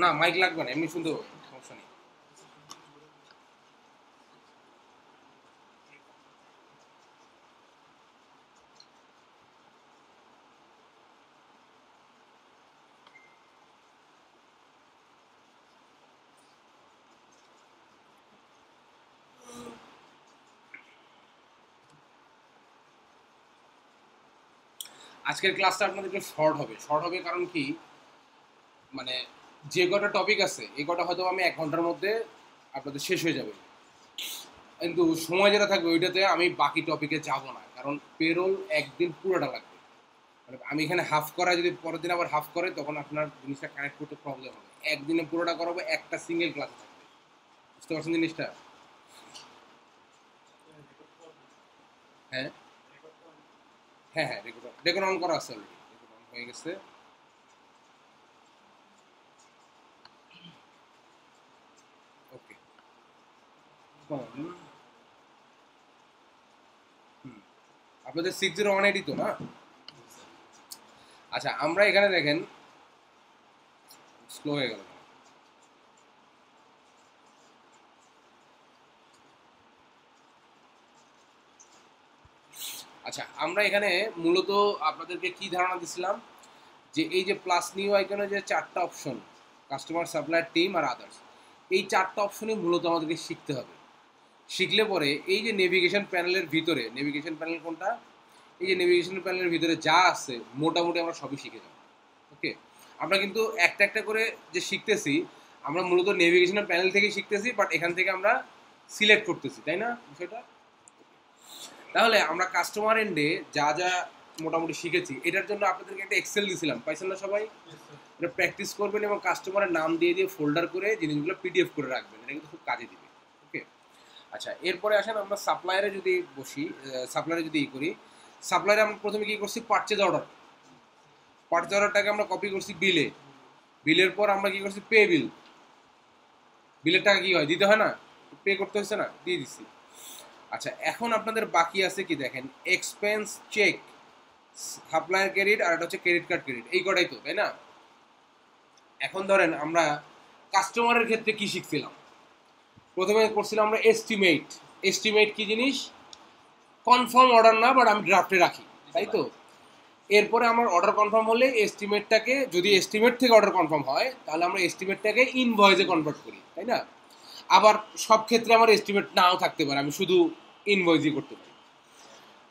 না মাইক লাগবে না, এমনি শুনতে হবে, সমস্যা নেই। আজকের ক্লাসটা আপনাদের একটু শর্ট হবে কারণ কি, মানে যে কটা টপিক আছে এই কটা হয়তো আমি 1 ঘন্টার মধ্যে আপনাদের শেষ হয়ে যাবে, কিন্তু সময় যেটা থাকবে ওইটাতে আমি বাকি টপিকে যাব না, কারণ পেরোল একদিন পুরোটা লাগবে। মানে আমি এখানে হাফ করা যদি পরের দিন আবার হাফ করে তখন আপনার জিনিসটা কানেক্ট করতে প্রবলেম হবে। একদিনে পুরোটা করাবো, একটা সিঙ্গেল ক্লাসে থাকবে। বুঝতে পারছেন জিনিসটা? হ্যাঁ হ্যাঁ হ্যাঁ, রেকর্ড অন করা আছে অলরেডি, রেকর্ড অন হয়ে গেছে। ওকে, আপনাদের 6018 তো না? আচ্ছা, আমরা এখানে দেখেন স্লো হয়ে গেল। আচ্ছা, আমরা এখানে মূলত আপনাদেরকে কি ধারণা দিছিলাম, যে এই যে প্লাস নিউ আইকনে যে 4টা অপশন, কাস্টমার, সাপ্লায়ার, টিম আর আদার্স, এই 4টা অপশনই মূলত আমাদেরকে শিখতে হবে। শিখলে পরে এই যে নেভিগেশন প্যানেলের ভিতরে, নেভিগেশন প্যানেল কোনটা, এই যে নেভিগেশন প্যানেলের ভিতরে যা আছে মোটামুটি আমরা সবই শিখে যাব। ওকে, আমরা কিন্তু একটা একটা করে যে শিখতেছি, আমরা মূলত নেভিগেশনের প্যানেল থেকেই শিখতেছি, বাট এখান থেকে আমরা সিলেক্ট করতেছি, তাই না বিষয়টা? তাহলে আমরা কাস্টমার এন্ডে যা যা মোটামুটি শিখেছি, এটার জন্য আপনাদেরকে একটা এক্সেল দিয়েছিলাম, পাইছেন না সবাই? এটা প্র্যাকটিস করবেন এবং কাস্টমারের নাম দিয়ে দিয়ে ফোল্ডার করে জিনিসগুলো পিডিএফ করে রাখবেন, এটা কিন্তু খুব কাজে দিবে। ওকে, আচ্ছা এরপরে আসেন আমরা সাপ্লায়ারে যদি বসি, সাপ্লায়ারে যদি করি, সাপ্লায়ারে আমরা প্রথমে কি করছি, পারচেজ অর্ডার, পারচেজ অর্ডারটাকে আমরা কপি করছি বিলে, বিলের পর আমরা কি করছি পে বিল, বিলের টাকা কি হয় দিতে হয় না, পে করতে হচ্ছে না, দিয়ে দিচ্ছি। আচ্ছা, এখন আপনাদের বাকি আছে কি দেখেন, এক্সপেন্স চেক, সাপ্লায়ার ক্রেডিট আর এটা হচ্ছে ক্রেডিট কার্ড ক্রেডিট, এই কটাই তো, তাই না? এখন ধরেন আমরা কাস্টমারের ক্ষেত্রে কি শিখছিলাম, প্রথমে করছিলাম আমরা এস্টিমেট। এস্টিমেট কি জিনিস? কনফার্ম অর্ডার না, বাট আমি ড্রাফটে রাখি, তাই তো? এরপরে আমার অর্ডার কনফার্ম হলে এস্টিমেটটাকে, যদি এস্টিমেট থেকে অর্ডার কনফার্ম হয় তাহলে আমরা এস্টিমেটটাকে ইনভয়েসে কনভার্ট করি, তাই না? আবার সব ক্ষেত্রে আমার এস্টিমেট নাও থাকতে পারে, আমি শুধু ইনভয়েসই করতে পারি।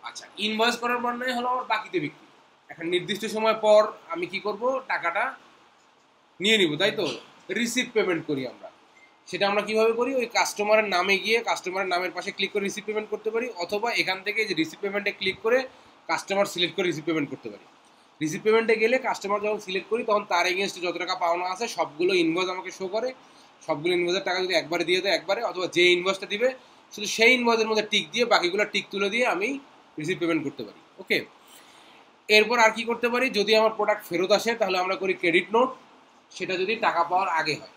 আচ্ছা, ইনভয়েস করার মানে হলো আমার বাকিতে বিক্রি। এখন নির্দিষ্ট সময় পর আমি কি করব, টাকাটা নিয়ে নিব, তাই তো? রিসিভ পেমেন্ট করি আমরা। সেটা আমরা কিভাবে করি, ওই কাস্টমারের নামে গিয়ে কাস্টমারের নামের পাশে ক্লিক করে রিসিভ পেমেন্ট করতে পারি, অথবা এখান থেকে যে রিসিভ পেমেন্টে ক্লিক করে কাস্টমার সিলেক্ট করে রিসিভ পেমেন্ট করতে পারি। রিসিভ পেমেন্টে গেলে কাস্টমার যখন সিলেক্ট করি তখন তার এগেনস্টে যত টাকা পাওনা আছে সবগুলো ইনভয়েস আমাকে শো করে, সবগুলো ইনভয়েসের টাকা যদি একবারে দিয়ে দেয় একবারে, অথবা যে ইনভয়েসটা দিবে শুধু সেই ইনভয়েসের মধ্যে টিক দিয়ে বাকিগুলো টিক তুলে দিয়ে আমি রিসিভ পেমেন্ট করতে পারি। ওকে, এরপর আর কি করতে পারি, যদি আমার প্রোডাক্ট ফেরত আসে তাহলে আমরা করি ক্রেডিট নোট, সেটা যদি টাকা পাওয়ার আগে হয়।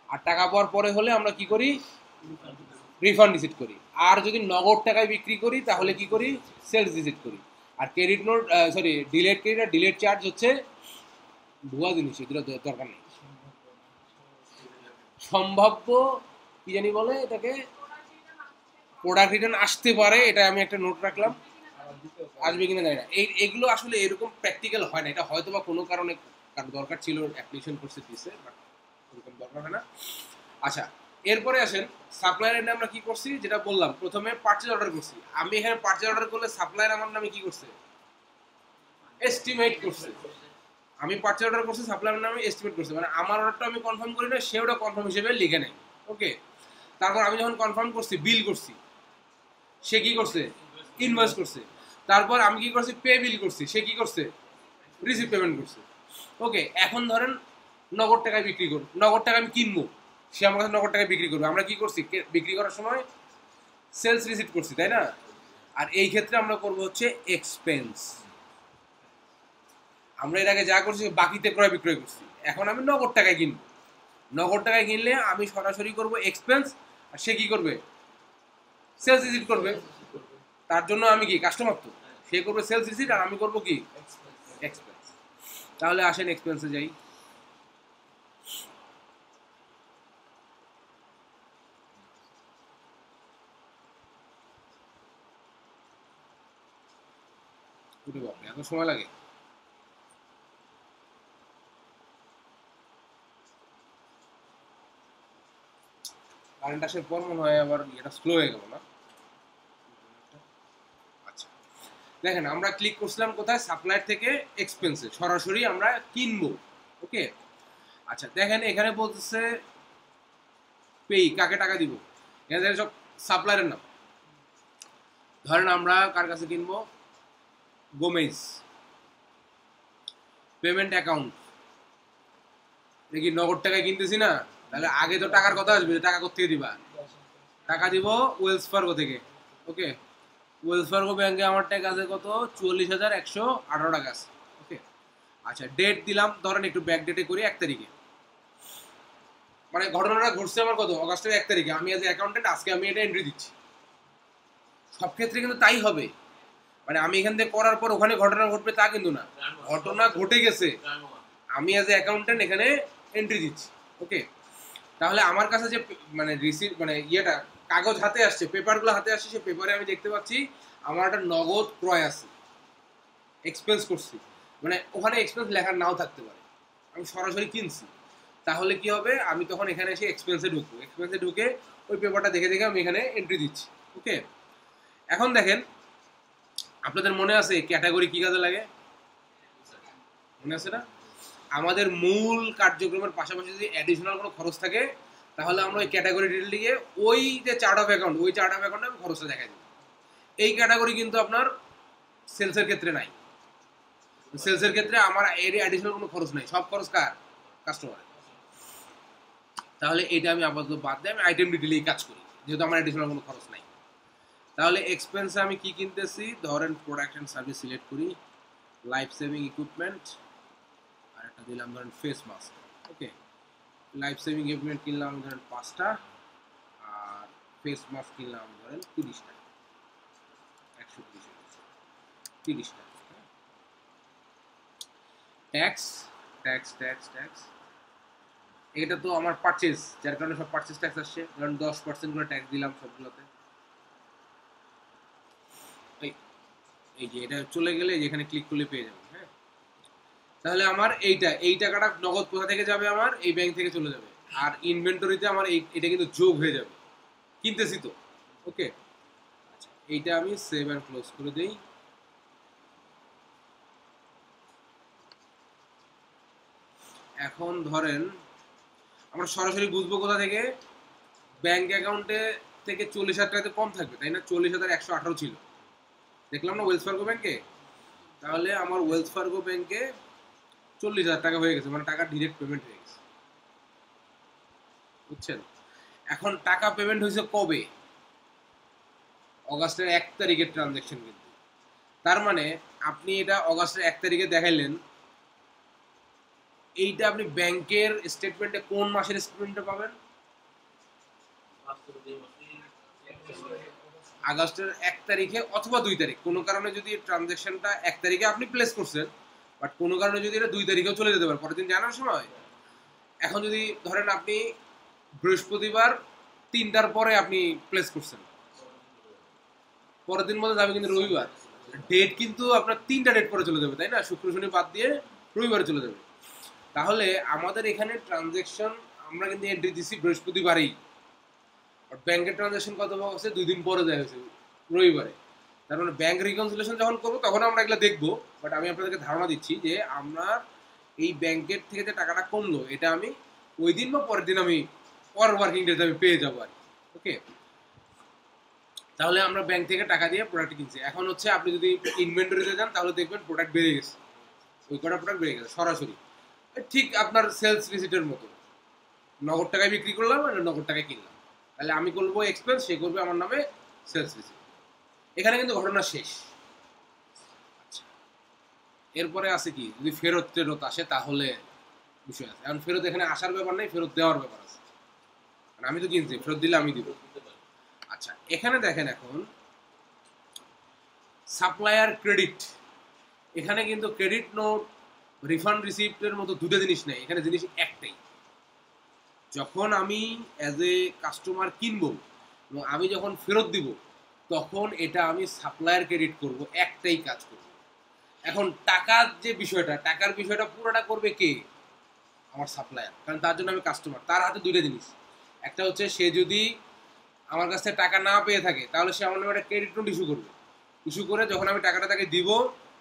আর টাকা পাওয়ার পরে হলে আমরা কি করি, রিফান্ড রিসিট করি। আর যদি নগদ টাকায় বিক্রি করি তাহলে কি করি, সেলস রিসিট করি। আর credit note, sorry delete credit আর ডিলেট চার্জ হচ্ছে ভুয়া জিনিস, এগুলো দরকার নেই। সম্ভাব্য কি জানি বলে এটাকে, প্রোডাক্ট রিটার্ন আসতে পারে, এটা আমি একটা নোট রাখলাম, আসবে কিনা জানি না। এগুলো আসলে এরকম প্র্যাকটিক্যাল হয় না, এটা হয়তো বা কোনো কারণে কারণ দরকার ছিল, অ্যাপ্লিকেশন করছে দিছে, বাট ওরকম দরকার হয় না। আচ্ছা, এরপরে আসেন সাপ্লায়ার এন্ডে আমরা কি করছি, যেটা বললাম প্রথমে পারচেজ অর্ডার করছি। আমি এখানে পারচেজ অর্ডার করলে সাপ্লায়ার আমার নামে কি করছে, এস্টিমেট করছে। আমি পারচেজ অর্ডার করছি, সাপ্লায়ার নামে এস্টিমেট করছে, মানে আমার অর্ডারটা আমি কনফার্ম করি না, সে ওটা কনফার্ম হিসেবে লিখে নেয়। ওকে, তারপর আমি যখন কনফার্ম করছি, বিল করছি, সে কি করছে, ইনভয়েস করছে। তারপর আমি কি করছি, পে বিল করছি, সে কি করছে, রিসিভ পেমেন্ট করছে। ওকে, এখন ধরেন নগদ টাকায় বিক্রি করবো, নগদ টাকা আমি কিনবো, সে আমার কাছে নগদ টাকায় বিক্রি করবে। আমরা কি করছি, বিক্রি করার সময় সেলস রিসিভ করছি, তাই না? আর এই ক্ষেত্রে আমরা করব হচ্ছে এক্সপেন্স। আমরা এর আগে যা করছি বাকিতে ক্রয় বিক্রয় করছি, এখন আমি নগদ টাকায় কিনবো। নগদ টাকায় কিনলে আমি সরাসরি করব এক্সপেন্স, আর সে কি করবে, সেলস রিসিভ করবে। তার জন্য আমি কি কাস্টমার তো, সে করবে সেলস রিসিট আর আমি করব কি এক্সপেন্স। তাহলে আসেন এক্সপেন্সে যাই। উঠে বাপরে এত সময় লাগে? কারেন্ট আসার পর মনে হয় আবার এটা স্লো হয়ে গেল না? আচ্ছা, দেখেন আমরা ক্লিক করছিলাম কোথায়? সাপ্লায়ার থেকে এক্সপেন্সে, সরাসরি আমরা কিনবো। ওকে, আচ্ছা দেখেন এখানে বলতেছে পেই, কাকে টাকা দিব, এখানে সব সাপ্লায়ারের নাম। ধরেন আমরা কার কাছে কিনবো? গোমেজ। পেমেন্ট অ্যাকাউন্ট, দেখি নগদ টাকায় কিনতেছি না, তাহলে আগে তো টাকার কথা আসবে, টাকা কোথেকে দিবা? টাকা দিব ওয়েলস ফার্গো থেকে। ওকে, ওয়েলস ফার্গো ব্যাংকে আমার টাকা আছে কত? 44,118 টাকা আছে। ওকে, আচ্ছা ডেট দিলাম, ধরেন একটু ব্যাক ডেটে করি 1 তারিখে। মানে ঘটনাটা ঘটছে আমার কত? অগাস্টের 1 তারিখে। আমি আজ অ্যাকাউন্টেন্ট, আজকে আমি এটা এন্ট্রি দিচ্ছি। সব ক্ষেত্রে কিন্তু তাই হবে, মানে আমি এখান থেকে করার পর ওখানে ঘটনা ঘটবে তা কিন্তু না, ঘটনা ঘটে গেছে, আমি অ্যাজ এ অ্যাকাউন্টেন্ট এখানে এন্ট্রি দিচ্ছি। ওকে, তাহলে আমার কাছে যে মানে রিসিভ মানে ইয়েটা কাগজ হাতে আসছে, পেপারগুলো হাতে আসছে, সেই পেপারে আমি দেখতে পাচ্ছি আমার একটা নগদ ক্রয় আছে, এক্সপেন্স করছি। মানে ওখানে এক্সপেন্স লেখা নাও থাকতে পারে, আমি সরাসরি কিনছি। তাহলে কি হবে? আমি তখন এখানে এসে এক্সপেন্সে ঢুকবো, এক্সপেন্সে ঢুকে ওই পেপারটা দেখে দেখে আমি এখানে এন্ট্রি দিচ্ছি। ওকে, এখন দেখেন আপনাদের মনে আছে ক্যাটাগরি কি কাজে লাগে? মনে আছে না? আমাদের মূল কার্যক্রমের পাশাপাশি যদি অ্যাডিশনাল কোনো খরচ থাকে, তাহলে আমরা ওই ক্যাটাগরি ডিটেল দিয়ে ওই যে চার্ট অফ অ্যাকাউন্ট, ওই চার্ট অফ অ্যাকাউন্টে আমি খরচটা দেখাই দিই। এই ক্যাটাগরি কিন্তু আপনার সেলসের ক্ষেত্রে নাই। সেলসের ক্ষেত্রে আমার এর অ্যাডিশনাল কোনো খরচ নাই, সব খরচ কার? কাস্টমার। তাহলে এটা আমি আপাতত বাদ দিয়ে আমি আইটেম ডিটেলেই কাজ করি, যেহেতু আমার অ্যাডিশনাল কোনো খরচ নাই। তাহলে এক্সপেন্সে আমি কি কিনতেছি? ধরেন প্রোডাক্ট অ্যান্ড সার্ভিস সিলেক্ট করি, লাইফ সেভিং ইকুইপমেন্ট, আর একটা দিলাম ধরেন ফেস মাস্ক। ওকে, লাইফ সেভিং ইকুইপমেন্ট কিনলাম আমি ধরেন 5টা, আর ফেস মাস্ক কিনলাম আমি ধরেন 30টা, 130 30টা। ট্যাক্স ট্যাক্স ট্যাক্স ট্যাক্স, এটা তো আমার পারচেজ, যার কারণে সব পারচেজ ট্যাক্স আসছে, ধরেন 10% করে ট্যাক্স দিলাম সবগুলোতে। এই যে এটা চলে গেলে যেখানে ক্লিক করলে পেয়ে যাবেন। হ্যাঁ, তাহলে আমার এই টাকাটা নগদ কোথা থেকে যাবে? আমার এই ব্যাংক থেকে চলে যাবে, আর ইনভেন্টরিতে আমার এটা কিন্তু যোগ হয়ে যাবে, কিনতেছি তো। ওকে, আচ্ছা এইটা আমি সেভ অ্যান্ড ক্লোজ করে দেই। এখন ধরেন আমরা সরাসরি বুঝবো কোথা থেকে? ব্যাংক অ্যাকাউন্টে থেকে 40,000 টাকাতে কম থাকবে, তাই না? 40,118 ছিল, দেখলাম না ওয়েলস ফার্গো ব্যাংকে। তাহলে আমার ওয়েলস ফার্গো ব্যাংকে 40,000 টাকা হয়ে গেছে, মানে টাকা ডিরেক্ট পেমেন্ট হয়ে গেছে, বুঝছেন? এখন টাকা পেমেন্ট হয়েছে কবে? অগাস্টের 1 তারিখের ট্রানজ্যাকশন কিন্তু। তার মানে আপনি এটা অগাস্টের 1 তারিখে দেখাইলেন, এইটা আপনি ব্যাংকের স্টেটমেন্টে কোন মাসের স্টেটমেন্টে পাবেন? আগস্টের 1 তারিখে অথবা 2 তারিখ। কোনো কারণে যদি ট্রানজ্যাকশনটা 1 তারিখে আপনি প্লেস করছেন, বাট কোনো কারণে যদি এটা 2 তারিখেও চলে যেতে পারে পরের দিন জানার সময়। এখন যদি ধরেন আপনি বৃহস্পতিবার 3টার পরে আপনি প্লেস করছেন, পরের দিন মধ্যে যাবে কিন্তু রবিবার, ডেট কিন্তু আপনার 3টা ডেট পরে চলে যাবে, তাই না? শুক্র শনি বাদ দিয়ে রবিবারে চলে যাবে। তাহলে আমাদের এখানে ট্রানজ্যাকশন আমরা কিন্তু এন্ট্রি দিচ্ছি বৃহস্পতিবারেই, ব্যাংকের ট্রানজ্যাকশন কত হচ্ছে 2 দিন পরে যায় হয়েছে রবিবারে। তার মানে ব্যাংক রিকনসিলেশন যখন করবো তখন আমরা এগুলো দেখবো, বাট আমি আপনাদেরকে ধারণা দিচ্ছি যে আমরা এই ব্যাংকের থেকে যে টাকাটা কমলো, এটা আমি ওই দিন বা পরের দিন আমি পরের ওয়ার্কিং ডেতে আমি পেয়ে যাবো আর কি। ওকে, তাহলে আমরা ব্যাংক থেকে টাকা দিয়ে প্রোডাক্ট কিনছি। এখন হচ্ছে আপনি যদি ইনভেন্টরিতে যান তাহলে দেখবেন প্রোডাক্ট বেড়ে গেছে, ওই কটা প্রোডাক্ট বেড়ে গেছে সরাসরি, ঠিক আপনার সেলস রিসিটের মতো। নগদ টাকায় বিক্রি করলাম আর নগদ টাকায় কিনলাম, তাহলে আমি করবো এক্সপেন্স, সে করবে আমার নামে সেলস রিসিট। এখানে কিন্তু ঘটনা শেষ। আচ্ছা, এরপরে আছে কি? যদি ফেরত টেরত আসে তাহলে বিষয় আছে। এখন ফেরত এখানে আসার ব্যাপার নেই, ফেরত দেওয়ার ব্যাপার আছে, মানে আমি তো কিনছি, ফেরত দিলে আমি দিব। আচ্ছা, এখানে দেখেন এখন সাপ্লায়ার ক্রেডিট, এখানে কিন্তু ক্রেডিট নোট, রিফান্ড রিসিপ্টের মতো দুটো জিনিস নেই, এখানে জিনিস একটাই। যখন আমি অ্যাজ এ কাস্টমার কিনবো এবং আমি যখন ফেরত দিব, তখন এটা আমি সাপ্লায়ার ক্রেডিট করব, একটাই কাজ করব। এখন টাকার বিষয়টা পুরোটা করবে কে? আমার সাপ্লায়ার, কারণ তার জন্য আমি কাস্টমার। তার হাতে দুইটা জিনিস, একটা হচ্ছে সে যদি আমার কাছ থেকে টাকা না পেয়ে থাকে তাহলে সে আমার নামে একটা ক্রেডিট নোট ইস্যু করে যখন আমি টাকাটা তাকে দিব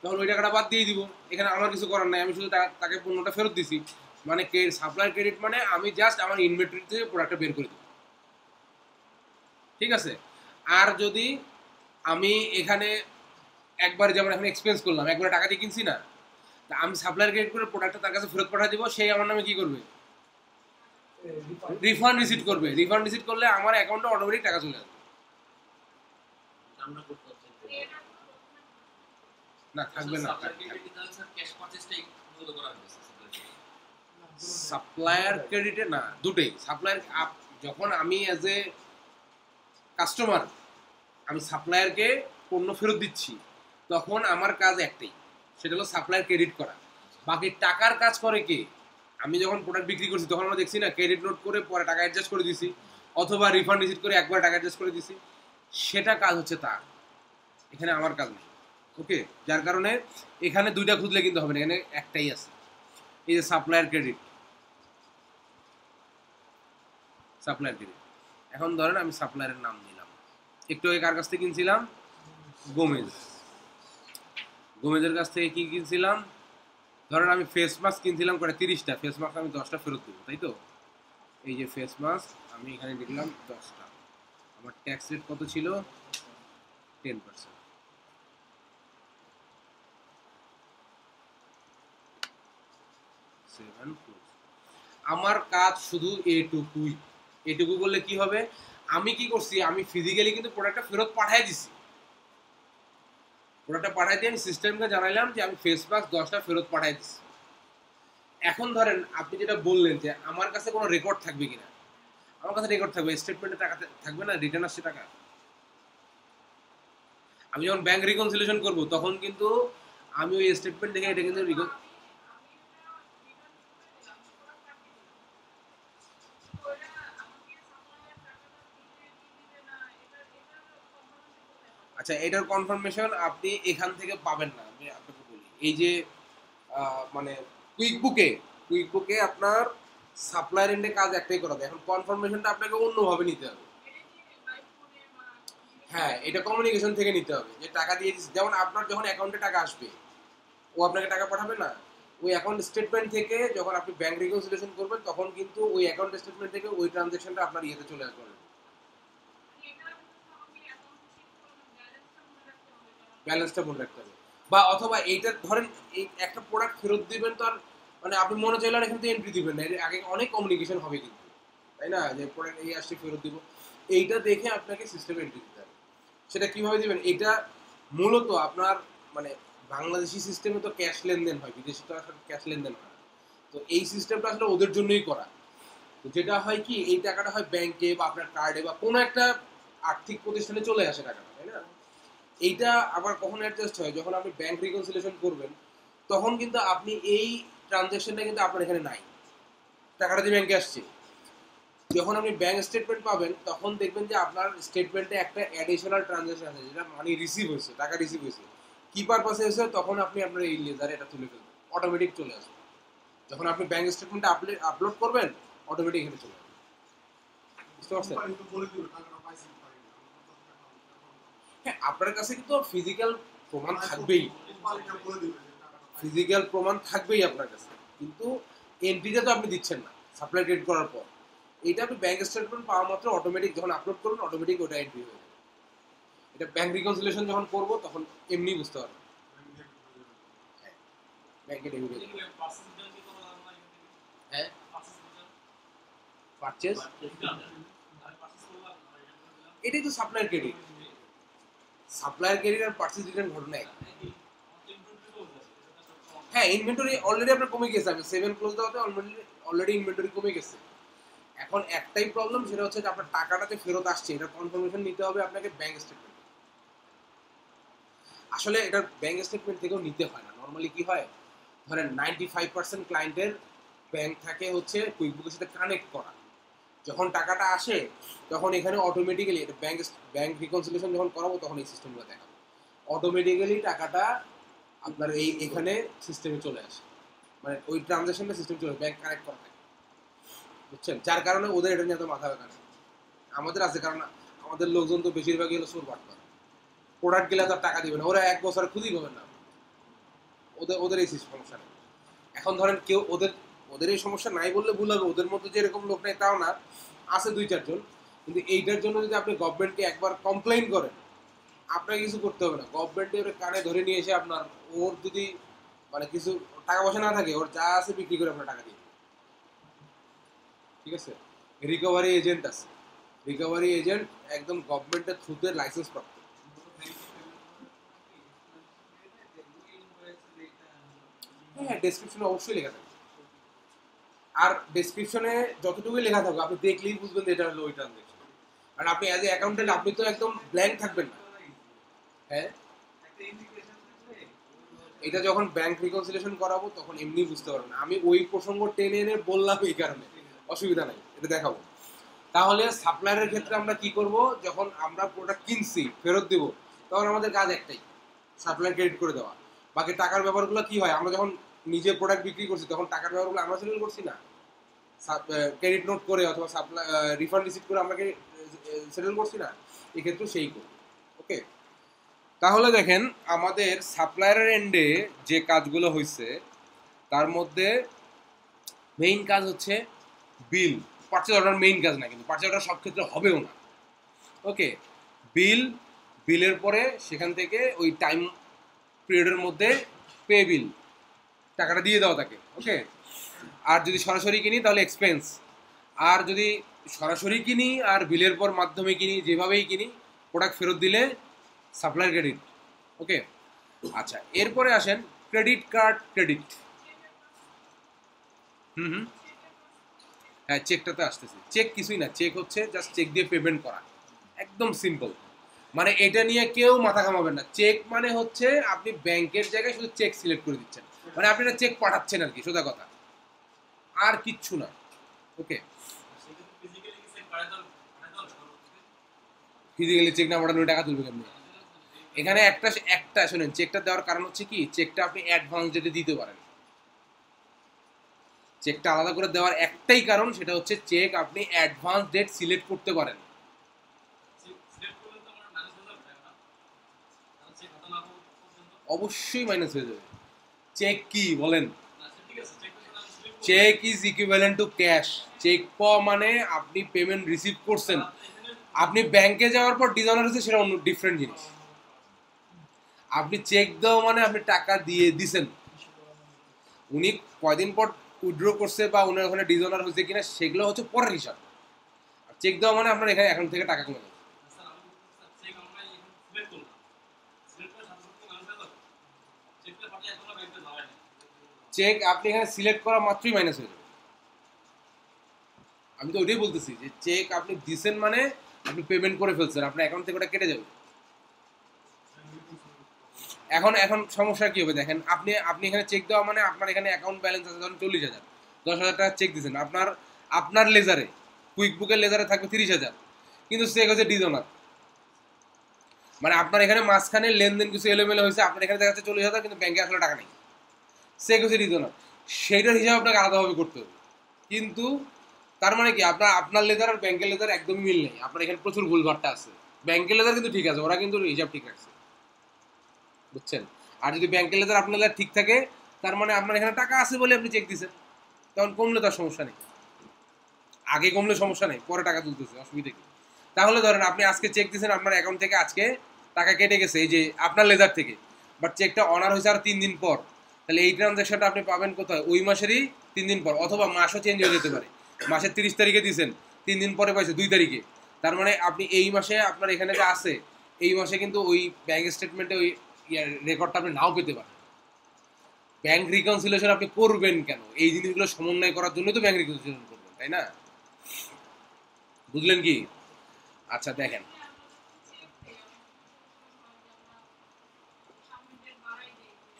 তখন ওই টাকাটা বাদ দিয়ে দিব। এখানে আমার কিছু করার নাই, আমি শুধু তাকে পণ্যটা ফেরত দিছি। মানে সাপ্লায়ার ক্রেডিট মানে আমি জাস্ট আমার ইনভেন্টরি থেকে প্রোডাক্টটা বের করে দেব, ঠিক আছে? আর যদি আমি এখানে একবার যেমন এখানে এক্সপেন্স করলাম, একবার টাকা দিয়ে কিনছি না, তা আমি সাপ্লায়ার ক্রেডিট করে প্রোডাক্টটা তার কাছে ফেরত পাঠিয়ে দিব, সেই আমার নামে কি করবে? রিফান্ড রিসিট করবে। রিফান্ড রিসিট করলে আমার অ্যাকাউন্টে অটোমেটিক টাকা চলে আসবে। না, থাকবে না। সাপ্লায়ার ক্রেডিটে না, দুটোই। সাপ্লায়ার যখন আমি অ্যাজ এ কাস্টমার আমি সাপ্লায়ারকে পণ্য ফেরত দিচ্ছি, তখন আমার কাজ একটাই, সেটা হলো সাপ্লায়ার ক্রেডিট করা। বাকি টাকার কাজ করে কে? আমি যখন প্রোডাক্ট বিক্রি করছি তখন আমরা দেখছি না ক্রেডিট নোট করে পরে টাকা অ্যাডজাস্ট করে দিছি, অথবা রিফান্ড রিসিট করে একবার টাকা অ্যাডজাস্ট করে দিছি, সেটা কাজ হচ্ছে তার, এখানে আমার কাজ নেই। ওকে, যার কারণে এখানে দুইটা খুঁজলে কিন্তু হবে না, এখানে একটাই আছে, এই যে সাপ্লায়ার ক্রেডিট। এখন ধরেন আমি সাপ্লায়ারের নাম দিলাম, একটু আগে কার কাছ থেকে কিনছিলাম? গোমেজের কাছ থেকে কি কিনছিলাম? ধরেন আমি ফেস মাস্ক কিনছিলাম করে 30টা, ফেস মাস্ক আমি 10টা ফেরত দেবো, তাই তো? এই যে ফেস মাস্ক আমি এখানে লিখলাম 10টা, আমার ট্যাক্স রেট কত ছিল? 10%। আমার কাজ শুধু এটুকু করলে কি হবে? আমি কি করছি, আমি ফিজিক্যালি কিন্তু প্রোডাক্টটা ফেরত পাঠিয়ে দিছি। প্রোডাক্টটা পাঠিয়ে দিয়ে আমি সিস্টেমকে জানাইলাম যে আমি ফেস মাস্ক 10টা ফেরত পাঠিয়ে দিছি। এখন ধরেন আপনি যেটা বললেন যে আমার কাছে কোনো রেকর্ড থাকবে কিনা, আমার কাছে রেকর্ড থাকবে, স্টেটমেন্টে টাকা থাকবে না, রিটার্ন আসছে টাকা। আমি যখন ব্যাংক রিকনসিলিয়েশন করব তখন কিন্তু আমি ওই স্টেটমেন্ট দেখে এটা কিন্তু আচ্ছা, এটার কনফার্মেশন আপনি এখান থেকে পাবেন না। আমি আপনাকে বলি, এই যে মানে কুইক বুকে আপনার সাপ্লায়ার এন্ডে কাজ একটাই করা যায়, এখন কনফার্মেশনটা আপনাকে অন্যভাবে নিতে হবে। হ্যাঁ, এটা কমিউনিকেশন থেকে নিতে হবে, যে টাকা দিয়ে দিচ্ছি, যেমন আপনার যখন অ্যাকাউন্টে টাকা আসবে ও আপনাকে টাকা পাঠাবে না, ওই অ্যাকাউন্ট স্টেটমেন্ট থেকে যখন আপনি ব্যাংক রিকনসিলিয়েশন করবেন তখন কিন্তু ওই অ্যাকাউন্ট স্টেটমেন্ট থেকে ওই ট্রানজ্যাকশনটা আপনার ইয়েতে চলে আসবে, ব্যালেন্সটা মনে রাখতে হবে। বা অথবা এইটা ধরেন এই একটা প্রোডাক্ট ফেরত দিবেন, তো আর মানে আপনি মনে চাইলে এখান থেকে এন্ট্রি দিবেন না, এর আগে অনেক কমিউনিকেশন হবে কিন্তু, তাই না? যে প্রোডাক্ট এই আসছে ফেরত দিব, এইটা দেখে আপনাকে সিস্টেমে এন্ট্রি দিতে হবে। সেটা কিভাবে দিবেন? এটা মূলত আপনার মানে বাংলাদেশি সিস্টেমে তো ক্যাশ লেনদেন হয়, বিদেশে তো আসলে ক্যাশ লেনদেন হয় না। তো এই সিস্টেমটা আসলে ওদের জন্যই করা। তো যেটা হয় কি, এই টাকাটা হয় ব্যাংকে বা আপনার কার্ডে বা কোনো একটা আর্থিক প্রতিষ্ঠানে চলে আসে টাকাটা, তাই না? এইটা আবার কখন অ্যাডজাস্ট হয়, যখন আপনি ব্যাংক রিকনসিলিয়েশন করবেন তখন কিন্তু আপনি এই ট্রানজ্যাকশনটা কিন্তু আপনার এখানে নাই, টাকাটা যে ব্যাংকে আসছে। যখন আপনি ব্যাংক স্টেটমেন্ট পাবেন তখন দেখবেন যে আপনার স্টেটমেন্টে একটা অ্যাডিশনাল ট্রানজ্যাকশন আছে, যেটা মানি রিসিভ হয়েছে, টাকা রিসিভ হয়েছে, কি পারপাসে হয়েছে, তখন আপনি আপনার এই লেজারে এটা তুলে ফেলবেন, অটোমেটিক চলে আসবে। যখন আপনি ব্যাংক স্টেটমেন্টে আপলোড করবেন অটোমেটিক এখানে চলে আসবে। বুঝতে পারছেন? হ্যাঁ, আপনার কাছে কিন্তু ফিজিক্যাল প্রমাণ থাকবেই, আপনার কাছে, কিন্তু এন্ট্রিটা তো আপনি দিচ্ছেন না সাপ্লাই ক্রেডিট করার পর। এটা আপনি ব্যাংক স্টেটমেন্ট পাওয়া মাত্র অটোমেটিক যখন আপলোড করবেন অটোমেটিক ওটা এন্ট্রি হয়ে যাবে। এটা ব্যাংক রিকনসিলিয়েশন যখন করব তখন এমনি বুঝতে পারবেন। হ্যাঁ, ব্যাংকে ডেবিট হয়ে যাবে। হ্যাঁ, পারচেজ, এটাই তো সাপ্লায়ার ক্রেডিট। সাপ্লায়ার ক্রেডিট আর পারচেজ রিটার্ন ঘটনা এক। হ্যাঁ, ইনভেন্টরি অলরেডি আপনার কমে গেছে, আমি 7 ক্লোজ দেওয়াতে অলরেডি ইনভেন্টরি কমে গেছে। এখন একটাই প্রবলেম, সেটা হচ্ছে যে আপনার টাকাটা যে ফেরত আসছে এটা কনফার্মেশন নিতে হবে আপনাকে ব্যাংক স্টেটমেন্ট। আসলে এটা ব্যাংক স্টেটমেন্ট থেকেও নিতে হয় না, নর্মালি কি হয়, ধরেন 95% ক্লায়েন্টের ব্যাংক থাকে হচ্ছে কুইকবুকের সাথে কানেক্ট করা। যখন টাকাটা আসে তখন এখানে অটোমেটিক্যালি এটা ব্যাংক রিকনসিলিয়েশন যখন করাবো তখন এই সিস্টেমগুলো দেখাবো, অটোমেটিক্যালি টাকাটা আপনার এখানে সিস্টেমে চলে আসে, মানে ওই ট্রানজাকশনটা সিস্টেম চলে ব্যাংক কানেক্ট করা থাকে, বুঝছেন? যার কারণে ওদের এটা নিয়ে এত মাথা ব্যথা নেই। আমাদের আছে, কারণ আমাদের লোকজন তো বেশিরভাগই হলো চোর বাটপার, প্রোডাক্ট গেলে তার টাকা দিবে না, ওরা এক বছর খুঁজেই পাবেন না, ওদের এই সমস্যা নেই। এখন ধরেন কেউ ওদের এই সমস্যা নাই বললে ভুল হবে, ওদের মধ্যে যে এরকম লোক নেই তাও না, আছে 2-4 জন। কিন্তু এইটার জন্য যদি আপনি গভর্নমেন্টকে একবার কমপ্লেইন করেন, আপনাকে কিছু করতে হবে না, গভর্নমেন্টের কানে ধরে নিয়ে এসে আপনার, ওর যদি মানে কিছু টাকা পয়সা না থাকে, ওর যা আছে বিক্রি করে আপনার টাকা দিয়ে, ঠিক আছে? রিকভারি এজেন্ট আছে, রিকভারি এজেন্ট একদম গভর্নমেন্টের থ্রুতে লাইসেন্স প্রাপ্ত। হ্যাঁ, ডেসক্রিপশনে অবশ্যই লেখা থাকে, আর ডেসক্রিপশনে যতটুকুই লেখা থাকবে আপনি দেখলেই বুঝবেন যে এটা হলো ওই ট্রানজাকশন। আর আপনি অ্যাজ এ অ্যাকাউন্টেন্ট আপনি তো একদম ব্ল্যাঙ্ক থাকবেন না। হ্যাঁ, এটা যখন ব্যাংক রিকনসিলিয়েশন করাবো তখন এমনি বুঝতে পারবেন, আমি ওই প্রসঙ্গ টেনে এনে বললাম এই কারণে, অসুবিধা নাই, এটা দেখাবো। তাহলে সাপ্লায়ারের ক্ষেত্রে আমরা কি করব, যখন আমরা প্রোডাক্ট কিনছি ফেরত দিব, তখন আমাদের কাজ একটাই, সাপ্লায়ার ক্রেডিট করে দেওয়া। বাকি টাকার ব্যাপারগুলো কি হয়, আমরা যখন নিজে প্রোডাক্ট বিক্রি করছি তখন টাকার ব্যাপারগুলো আমরা সেটেল করছি না, ক্রেডিট নোট করে অথবা সাপ্লাই রিফান্ড রিসিভ করে আমরা সেটেল করছি না, এক্ষেত্রেও সেই করব। ওকে, তাহলে দেখেন আমাদের সাপ্লায়ারের এন্ডে যে কাজগুলো হয়েছে তার মধ্যে মেইন কাজ হচ্ছে বিল। পারচেজ অর্ডার মেইন কাজ না, কিন্তু পারচেজ অর্ডার সব ক্ষেত্রে হবেও না। ওকে, বিলের পরে সেখান থেকে ওই টাইম পিরিয়ডের মধ্যে পে বিল, টাকাটা দিয়ে দাও তাকে। ওকে, আর যদি সরাসরি কিনি তাহলে এক্সপেন্স, আর যদি সরাসরি কিনি আর বিলের পর মাধ্যমে কিনি, যেভাবেই কিনি প্রোডাক্ট ফেরত দিলে সাপ্লায়ার ক্রেডিট। ওকে, আচ্ছা এরপরে আসেন ক্রেডিট কার্ড ক্রেডিট। হুম, হ্যাঁ চেকটাতে আসতেছে। চেক কিছুই না, চেক হচ্ছে জাস্ট চেক দিয়ে পেমেন্ট করা, একদম সিম্পল। মানে এটা নিয়ে কেউ মাথা ঘামাবেন না, চেক মানে হচ্ছে আপনি ব্যাংকের জায়গায় শুধু চেক সিলেক্ট করে দিচ্ছেন, মানে আপনি একটা চেক পাঠাচ্ছেন আর কি, সোজা কথা, আর কিচ্ছু না। ওকে, ফিজিক্যালি চেক না পাঠানো টাকা তুলবে কেমনি? এখানে একটা একটা শোনেন, চেকটা দেওয়ার কারণ হচ্ছে কি, চেকটা আপনি অ্যাডভান্স ডেটে দিতে পারেন। চেকটা আলাদা করে দেওয়ার একটাই কারণ, সেটা হচ্ছে চেক আপনি অ্যাডভান্স ডেট সিলেক্ট করতে পারেন। অবশ্যই মাইনাস হয়ে যাবে। চেক কি বলেন? Cheque is equivalent to cash. Cheque পাওয়া মানে আপনি পেমেন্ট রিসিভ করছেন, আপনি ব্যাংকে যাওয়ার পর ডিজনার হচ্ছে সেটা অন্য ডিফারেন্ট জিনিস। আপনি চেক দেওয়া মানে আপনি টাকা দিয়ে দিছেন, উনি কয়দিন পর উইথড্র করছে বা উনার ওখানে ডিজনার হয়েছে কিনা সেগুলো হচ্ছে পরের হিসাব। চেক দেওয়া মানে আপনার এখানে এখন থেকে টাকা কমে যাবে। চেক আপনি এখানে সিলেক্ট করা মাত্রই মাইনাস হয়ে যাবে। আমি তো ওইটাই বলতেছি যে চেক আপনি দিছেন মানে আপনি পেমেন্ট করে ফেলছেন, আপনার অ্যাকাউন্ট থেকে ওটা কেটে যাবে। এখন এখন সমস্যা কি হবে দেখেন, আপনি আপনি এখানে চেক দেওয়া মানে আপনার এখানে অ্যাকাউন্ট ব্যালেন্স আছে ধরুন 40,000, 10,000 টাকা চেক দিচ্ছেন, আপনার আপনার লেজারে কুইক বুকের লেজারে থাকবে 30,000, কিন্তু চেক হচ্ছে ডিজনার। মানে আপনার এখানে মাঝখানে লেনদেন কিছু এলোমেলো হয়েছে, আপনার এখানে দেখা যাচ্ছে 40,000 কিন্তু ব্যাংকে আসলে টাকা নেই, চেক হচ্ছে ডিজনার, সেইটার হিসাব আপনাকে আলাদাভাবে করতে হবে। কিন্তু তার মানে কি, আপনার আপনার লেজার আর ব্যাংকের লেজার একদমই মিল নেই, আপনার এখানে প্রচুর ভুলভাট্টা আছে। ব্যাংকের লেজার কিন্তু ঠিক আছে, ওরা কিন্তু হিসাব ঠিক রাখছে, বুঝছেন? আর যদি ব্যাংকের লেজার আপনার লেজার ঠিক থাকে, তার মানে আপনার এখানে টাকা আছে বলে আপনি চেক দিচ্ছেন, তখন কমলে তার সমস্যা নেই। আগে কমলে সমস্যা নেই, পরে টাকা তুলতেছে, অসুবিধা কি? তাহলে ধরেন আপনি আজকে চেক দিচ্ছেন, আপনার অ্যাকাউন্ট থেকে আজকে টাকা কেটে গেছে এই যে আপনার লেজার থেকে, বাট চেকটা অনার হয়েছে আর 3 দিন পর, তাহলে এই ট্রানজাকশনটা আপনি পাবেন কোথায়? ওই মাসেরই 3 দিন পর, অথবা মাসও চেঞ্জ হয়ে যেতে পারে। মাসের 30 তারিখে দিয়েছেন, 3 দিন পরে পাইছে 2 তারিখে, তার মানে আপনি এই মাসে আপনার এখানে যে আছে, এই মাসে কিন্তু ওই ব্যাংক স্টেটমেন্টে ওই রেকর্ডটা আপনি নাও পেতে পারেন। ব্যাংক রিকনসিলিয়েশন আপনি করবেন কেন? এই জিনিসগুলো সমন্বয় করার জন্য তো ব্যাংক রিকনসিলিয়েশন করবেন, তাই না? বুঝলেন কি? আচ্ছা দেখেন,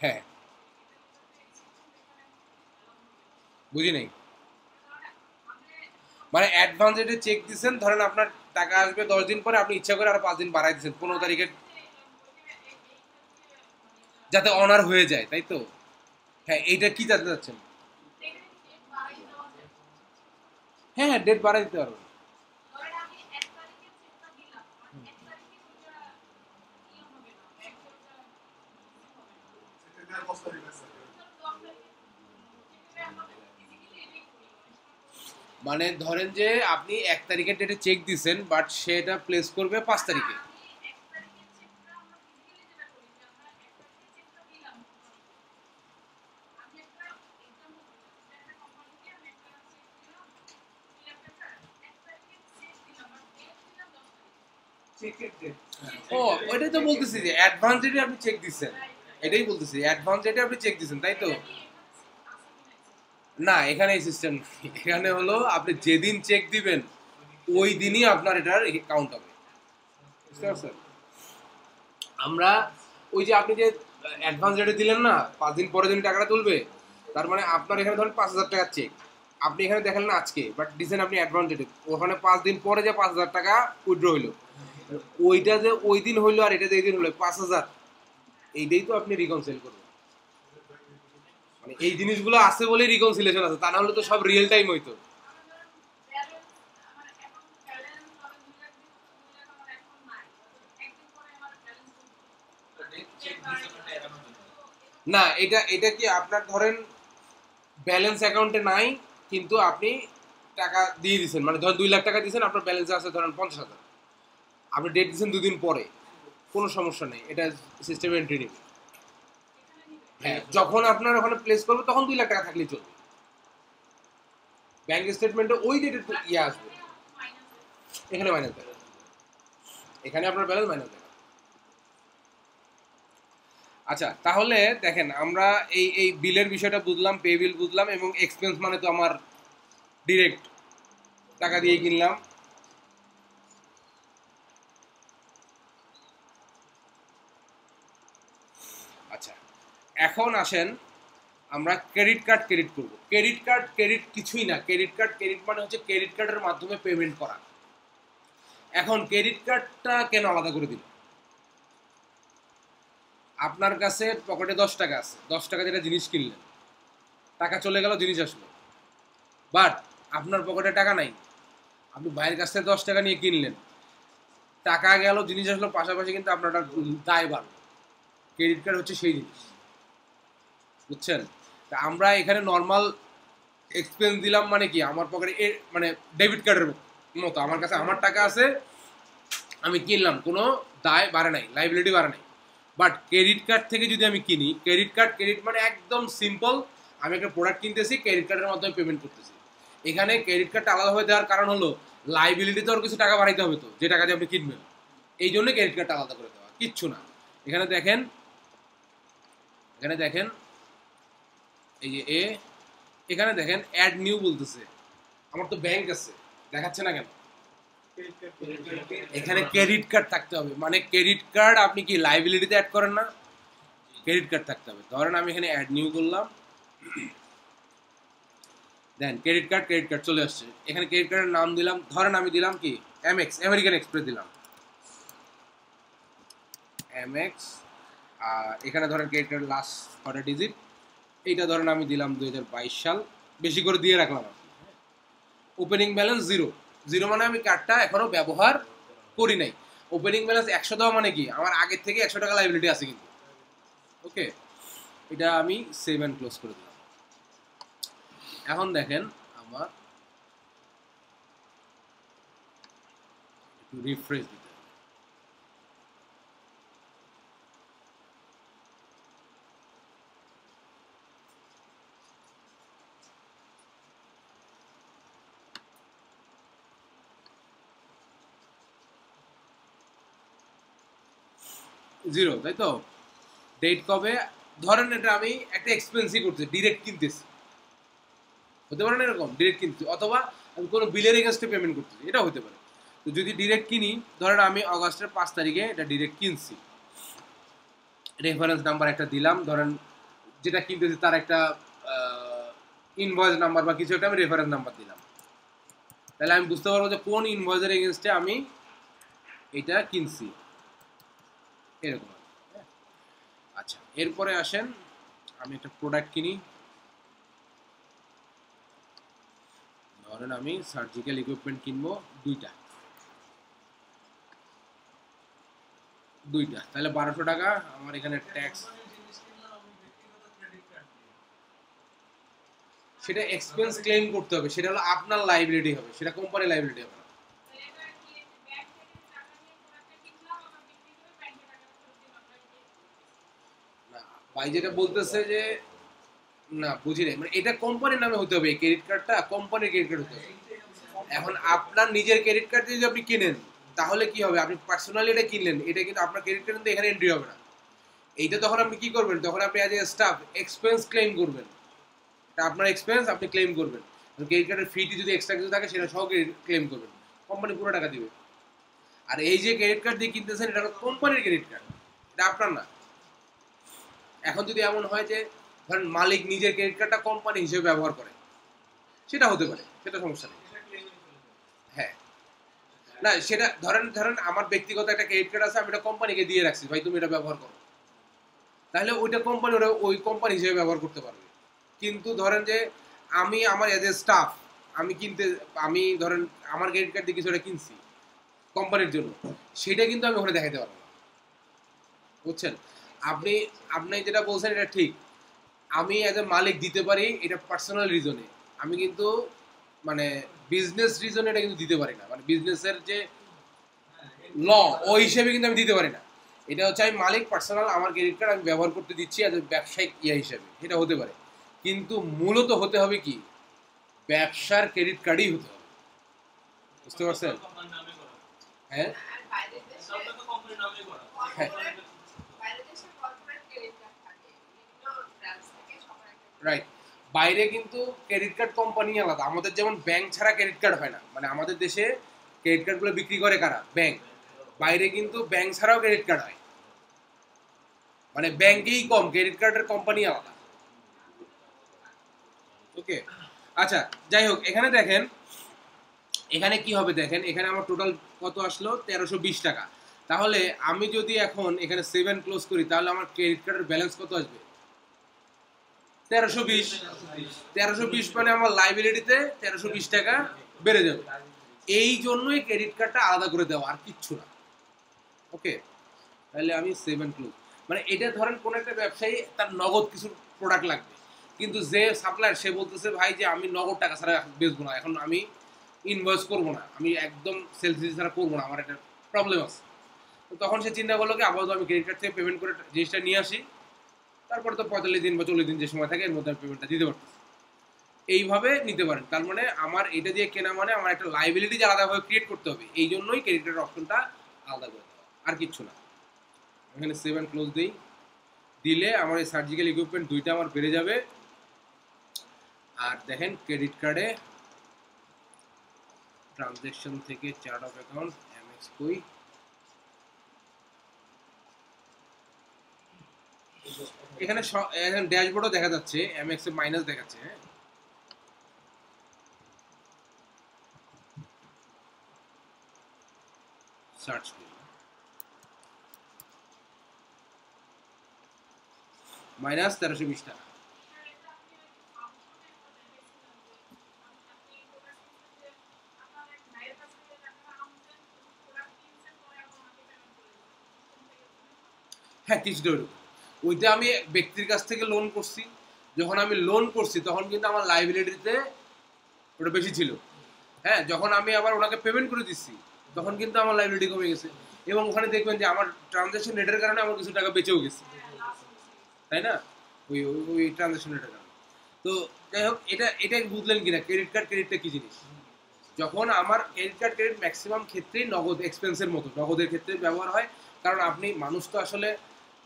হ্যাঁ বুঝি নাই। মানে অ্যাডভান্স রেটে চেক দিচ্ছেন, ধরেন আপনার টাকা আসবে 10 দিন পরে, আপনি ইচ্ছা করে আরো 5 দিন বাড়াই দিচ্ছেন 15 তারিখে। যাতে অনার হয়ে যায়, তাই তো? হ্যাঁ, এইটা কি জানতে চাচ্ছেন? হ্যাঁ হ্যাঁ, ডেট বাড়াই দিতে পারবেন। মানে ধরেন যে আপনি 1 তারিখের ডেটে চেক দিছেন, বাট সেটা প্লেস করবে 5 তারিখে। ও, ওইটাই তো বলতেছি যে অ্যাডভান্স ডেটে আপনি চেক দিচ্ছেন, এটাই বলতেছি অ্যাডভান্স ডেটে আপনি চেক দিচ্ছেন, তাই তো? না, এখানে এই সিস্টেম, এখানে হলো আপনি যেদিন চেক দিবেন ওই দিনই আপনার এটার কাউন্ট হবে, বুঝতে পারছেন? আমরা ওই যে আপনি যে অ্যাডভান্স রেটে দিলেন না, 5 দিন পরে দিন টাকাটা তুলবে, তার মানে আপনার এখানে ধরেন 5,000 টাকার চেক, আপনি এখানে দেখালেন না আজকে, বাট দিচ্ছেন আপনি অ্যাডভান্স রেটে, ওখানে 5 দিন পরে যে 5,000 টাকা উইথড্র হইলো, ওইটা যে ওই দিন হইলো আর এটা যে এই দিন হলো 5,000, এইটাই তো আপনি রিকনসিল করবেন। মানে এই জিনিসগুলো আছে বলেই রিকনসিলেশন আছে, তা না হলে তো সব রিয়েল টাইম হইতো। না, এটা এটা কি আপনার ধরেন ব্যালেন্স অ্যাকাউন্টে নাই, কিন্তু আপনি টাকা দিয়ে দিচ্ছেন, মানে ধরেন 2 লাখ টাকা দিচ্ছেন, আপনার ব্যালেন্স আছে ধরেন 50,000, আপনি ডেট দিচ্ছেন 2 দিন পরে, কোনো সমস্যা নেই, এটা সিস্টেমে এন্ট্রি নেবে। হ্যাঁ, যখন আপনার ওখানে প্লেস করবে তখন 2 লাখ টাকা থাকলেই চলবে, ব্যাংক স্টেটমেন্টে ওই ডেটের ইয়ে আসবে, এখানে মাইনাস দেবে, এখানে আপনার ব্যালেন্স মাইনাস দেবে। আচ্ছা, তাহলে দেখেন আমরা এই এই বিলের বিষয়টা বুঝলাম, পে বিল বুঝলাম, এবং এক্সপেন্স মানে তো আমার ডিরেক্ট টাকা দিয়ে কিনলাম। আচ্ছা, এখন আসেন আমরা ক্রেডিট কার্ড ক্রেডিট করব। ক্রেডিট কার্ড ক্রেডিট কিছুই না, ক্রেডিট কার্ড ক্রেডিট মানে হচ্ছে ক্রেডিট কার্ডের মাধ্যমে পেমেন্ট করা। এখন ক্রেডিট কার্ডটা কেন আলাদা করে দিল? আপনার কাছে পকেটে 10 টাকা আছে, 10 টাকা যেটা জিনিস কিনলেন, টাকা চলে গেল, জিনিস আসলো, বাট আপনার পকেটে টাকা নাই, আপনি ভাইয়ের কাছ থেকে 10 টাকা নিয়ে কিনলেন, টাকা গেল, জিনিস আসলো, পাশাপাশি কিন্তু আপনার একটা দায় বাড়লো। ক্রেডিট কার্ড হচ্ছে সেই জিনিস, বুঝছেন? তা আমরা এখানে নর্মাল এক্সপেন্স দিলাম, মানে কি আমার পকেটে মানে ডেবিট কার্ডের মতো, আমার কাছে আমার টাকা আছে, আমি কিনলাম, কোনো দায় বাড়ে নাই, লাইবিলিটি বাড়ে নাই। বাট ক্রেডিট কার্ড থেকে যদি আমি কিনি, ক্রেডিট কার্ড ক্রেডিট মানে একদম সিম্পল, আমি একটা প্রোডাক্ট কিনতেছি, ক্রেডিট কার্ডের মাধ্যমে পেমেন্ট করতেছি। এখানে ক্রেডিট কার্ডটা আলাদাভাবে দেওয়ার কারণ হলো লাইবিলিটি তো আর কিছু টাকা বাড়াইতে হবে তো, যে টাকা দিয়ে আপনি কিনবেন, এই জন্য ক্রেডিট কার্ডটা আলাদা করে দেওয়া, কিচ্ছু না। এখানে দেখেন, এখানে দেখেন, এই যে এখানে দেখেন অ্যাড নিউ বলতেছে, আমার তো ব্যাংক আছে, দেখাচ্ছে না কেন? এখানে ক্রেডিট কার্ড থাকতে হবে, মানে ক্রেডিট কার্ড আপনি কি লাইবিলিটিতে অ্যাড করেন না, ক্রেডিট কার্ড থাকতে হবে। ধরেন আমি এখানে অ্যাড নিউ করলাম, দেন ক্রেডিট কার্ড চলে আসছে। এখানে ক্রেডিট কার্ডের নাম দিলাম, ধরেন আমি দিলাম কি এমএক্স, আমেরিকান এক্সপ্রেস দিলাম এমএক্স, আর এখানে ধরেন ক্রেডিট কার্ড লাস্ট কটা ডিজিট, এইটা ধরেন আমি দিলাম 2022 সাল, বেশি করে দিয়ে রাখলাম। ওপেনিং ব্যালেন্স জিরো, জিরো মানে আমি কার্ডটা এখনো ব্যবহার করি নাই। ওপেনিং ব্যালেন্স 100 দেওয়া মানে কি আমার আগের থেকে 100 টাকা লাইবিলিটি আছে কিন্তু। ওকে, এটা আমি সেভ অ্যান্ড ক্লোজ করে দিলাম। এখন দেখেন আমার একটু রিফ্রেশ দিতে হবে। জিরো, তাই তো? ডেট কবে? ধরেন এটা আমি একটা এক্সপেন্সই করতেছি, ডিরেক্ট কিনতেছি, হতে পারে না এরকম ডিরেক্ট কিনতেছি, অথবা আমি কোনো বিলের এগেনস্টে পেমেন্ট করতেছি, এটা হতে পারে। তো যদি ডিরেক্ট কিনি, ধরেন আমি অগাস্টের 5 তারিখে এটা ডিরেক্ট কিনছি, রেফারেন্স নাম্বার একটা দিলাম, ধরেন যেটা কিনতেছি তার একটা ইনভয়েস নাম্বার বা কিছু একটা আমি রেফারেন্স নাম্বার দিলাম, তাহলে আমি বুঝতে পারবো যে কোন ইনভয়েসের এগেনস্টে আমি এটা কিনছি, এরকম। আচ্ছা, এরপরে আসেন আমি একটা প্রোডাক্ট কিনি। ধরেন আমি সার্জিক্যাল ইকুইপমেন্ট কিনবো দুইটা, তাহলে 1200 টাকা। আমার এখানে ট্যাক্স, সেটা এক্সপেন্স ক্লেম করতে হবে, সেটা হলো আপনার লাইবিলিটি হবে, সেটা কোম্পানি লাইবিলিটি হবে না। না, ভাই যেটা বলতেছে যে না বুঝি নাই, মানে এটা কোম্পানির নামে হতে হবে, ক্রেডিট কার্ডটা কোম্পানির ক্রেডিট কার্ড হতে হবে। এখন আপনার নিজের ক্রেডিট কার্ড যদি আপনি কিনেন তাহলে কি হবে, আপনি পার্সোনালি এটা কিনলেন, এটা কিন্তু আপনার ক্রেডিট কার্ড কিন্তু এখানে এন্ট্রি হবে না। এইটা তখন আপনি কি করবেন, তখন আপনি as a staff expense claim করবেন, এটা আপনার এক্সপেন্স, আপনি ক্লেম করবেন। ক্রেডিট কার্ডের ফিটি যদি এক্সট্রা কিছু থাকে সেটা সহ ক্লেম করবেন, কোম্পানি পুরো টাকা দিবে। আর এই যে ক্রেডিট কার্ড দিয়ে কিনতেছেন এটা হলো কোম্পানির ক্রেডিট কার্ড, এটা আপনার না। এখন যদি এমন হয় যে ধরেন মালিক নিজের ক্রেডিট কার্ডটা কোম্পানি হিসেবে ব্যবহার করে, সেটা হতে পারে, সেটা সমস্যা নেই। হ্যাঁ, না সেটা ধরেন ধরেন আমার ব্যক্তিগত একটা ক্রেডিট কার্ড আছে, আমি এটা কোম্পানিকে দিয়ে রাখছি, ভাই তুমি এটা ব্যবহার করো, তাহলে ওইটা কোম্পানি ওটা ওই কোম্পানি হিসেবে ব্যবহার করতে পারবে। কিন্তু ধরেন যে আমি আমার এজ এ স্টাফ আমি কিনতে, আমি ধরেন আমার ক্রেডিট কার্ড দিয়ে কিছু একটা কিনছি কোম্পানির জন্য, সেটা কিন্তু আমি ওখানে দেখাতে পারবো না, বুঝছেন? আপনি আপনি যেটা বলছেন এটা ঠিক, আমি এজ এ মালিক দিতে পারি, এটা পার্সোনাল রিজনে। আমি কিন্তু মানে বিজনেস রিজনে এটা কিন্তু দিতে পারি না, মানে বিজনেসের যে ল ওই হিসেবে কিন্তু আমি দিতে পারি না। এটা হচ্ছে আমি মালিক পার্সোনাল, আমার ক্রেডিট কার্ড আমি ব্যবহার করতে দিচ্ছি এজ এ ব্যবসায়িক ইয়া হিসেবে, এটা হতে পারে। কিন্তু মূলত হতে হবে কি, ব্যবসার ক্রেডিট কার্ডই হতে হবে, বুঝতে পারছেন? হ্যাঁ, হ্যাঁ, রাইট। বাইরে কিন্তু ক্রেডিট কার্ড কোম্পানি আলাদা, আমাদের যেমন ব্যাংক ছাড়া ক্রেডিট কার্ড হয় না, মানে আমাদের দেশে ক্রেডিট কার্ডগুলো বিক্রি করে কারা, ব্যাংক। বাইরে কিন্তু ব্যাংক ছাড়াও ক্রেডিট কার্ড হয়, মানে ব্যাংকেই কম, ক্রেডিট কার্ডের কোম্পানি আলাদা। ওকে, আচ্ছা, যাই হোক, এখানে দেখেন এখানে কি হবে, দেখেন এখানে আমার টোটাল কত আসলো, 1320 টাকা। তাহলে আমি যদি এখন এখানে 7 ক্লোজ করি তাহলে আমার ক্রেডিট কার্ডের ব্যালেন্স কত আসবে, 1320। 1320 মানে আমার লাইবিলিটিতে 1320 টাকা বেড়ে যাবে। এই জন্যই ক্রেডিট কার্ডটা আলাদা করে দেওয়া, আর কিচ্ছু না। ওকে, তাহলে আমি 7 ক্লোজ, মানে এটা ধরেন কোন একটা ব্যবসায়ী তার নগদ কিছু প্রোডাক্ট লাগবে, কিন্তু যে সাপ্লায়ার সে বলতেছে ভাই যে আমি নগদ টাকা ছাড়া বেচবো না, এখন আমি ইনভয়েস করবো না, আমি একদম সেলস ছাড়া করবো না, আমার একটা প্রবলেম আছে। তো তখন সে চিন্তা করলো কি আপাতত আমি ক্রেডিট কার্ড থেকে পেমেন্ট করে জিনিসটা নিয়ে আসি, তারপরে তো 45 দিন বা 40 দিন যে সময় থাকে এর মধ্যে আমি পেমেন্টটা দিতে পারতেছি। এইভাবে নিতে পারেন। তার মানে আমার এটা দিয়ে কেনা মানে আমার একটা লাইবিলিটি আলাদাভাবে ক্রিয়েট করতে হবে, এই জন্যই ক্রেডিট কার্ডের অপশনটা আলাদা করে দেওয়া, আর কিচ্ছু না। এখানে 7 ক্লোজ দিই, দিলে আমার এই সার্জিক্যাল ইকুইপমেন্ট দুইটা আমার বেড়ে যাবে। আর দেখেন ক্রেডিট কার্ডে ট্রানজ্যাকশন থেকে চার্ট অফ অ্যাকাউন্ট এমএক্স কই, এখানে ড্যাশবোর্ডও দেখা যাচ্ছে, এমএক্স এ মাইনাস দেখাচ্ছে। হ্যাঁ, সার্চ করি, মাইনাস 1320 টাকা। হ্যাঁ, কিছুটা ওইরকম। ওইটা আমি ব্যক্তির কাছ থেকে লোন করছি, যখন আমি লোন করছি তখন কিন্তু আমার লাইবিলিটিতে ওটা বেশি ছিল। হ্যাঁ, যখন আমি আবার ওনাকে পেমেন্ট করে দিচ্ছি তখন কিন্তু আমার লাইবিলিটি কমে গেছে, এবং ওখানে দেখবেন যে আমার ট্রানজ্যাকশন রেটের কারণে আমার কিছু টাকা বেঁচেও গেছে, তাই না? ওই ওই ট্রানজ্যাকশন রেটের কারণে। তো যাই হোক, এটা এটা বুঝলেন কিনা ক্রেডিট কার্ড, ক্রেডিটটা কি জিনিস? যখন আমার ক্রেডিট কার্ড, ক্রেডিট ম্যাক্সিমাম ক্ষেত্রেই নগদ এক্সপেন্সের মতো নগদের ক্ষেত্রে ব্যবহার হয়, কারণ আপনি মানুষ তো আসলে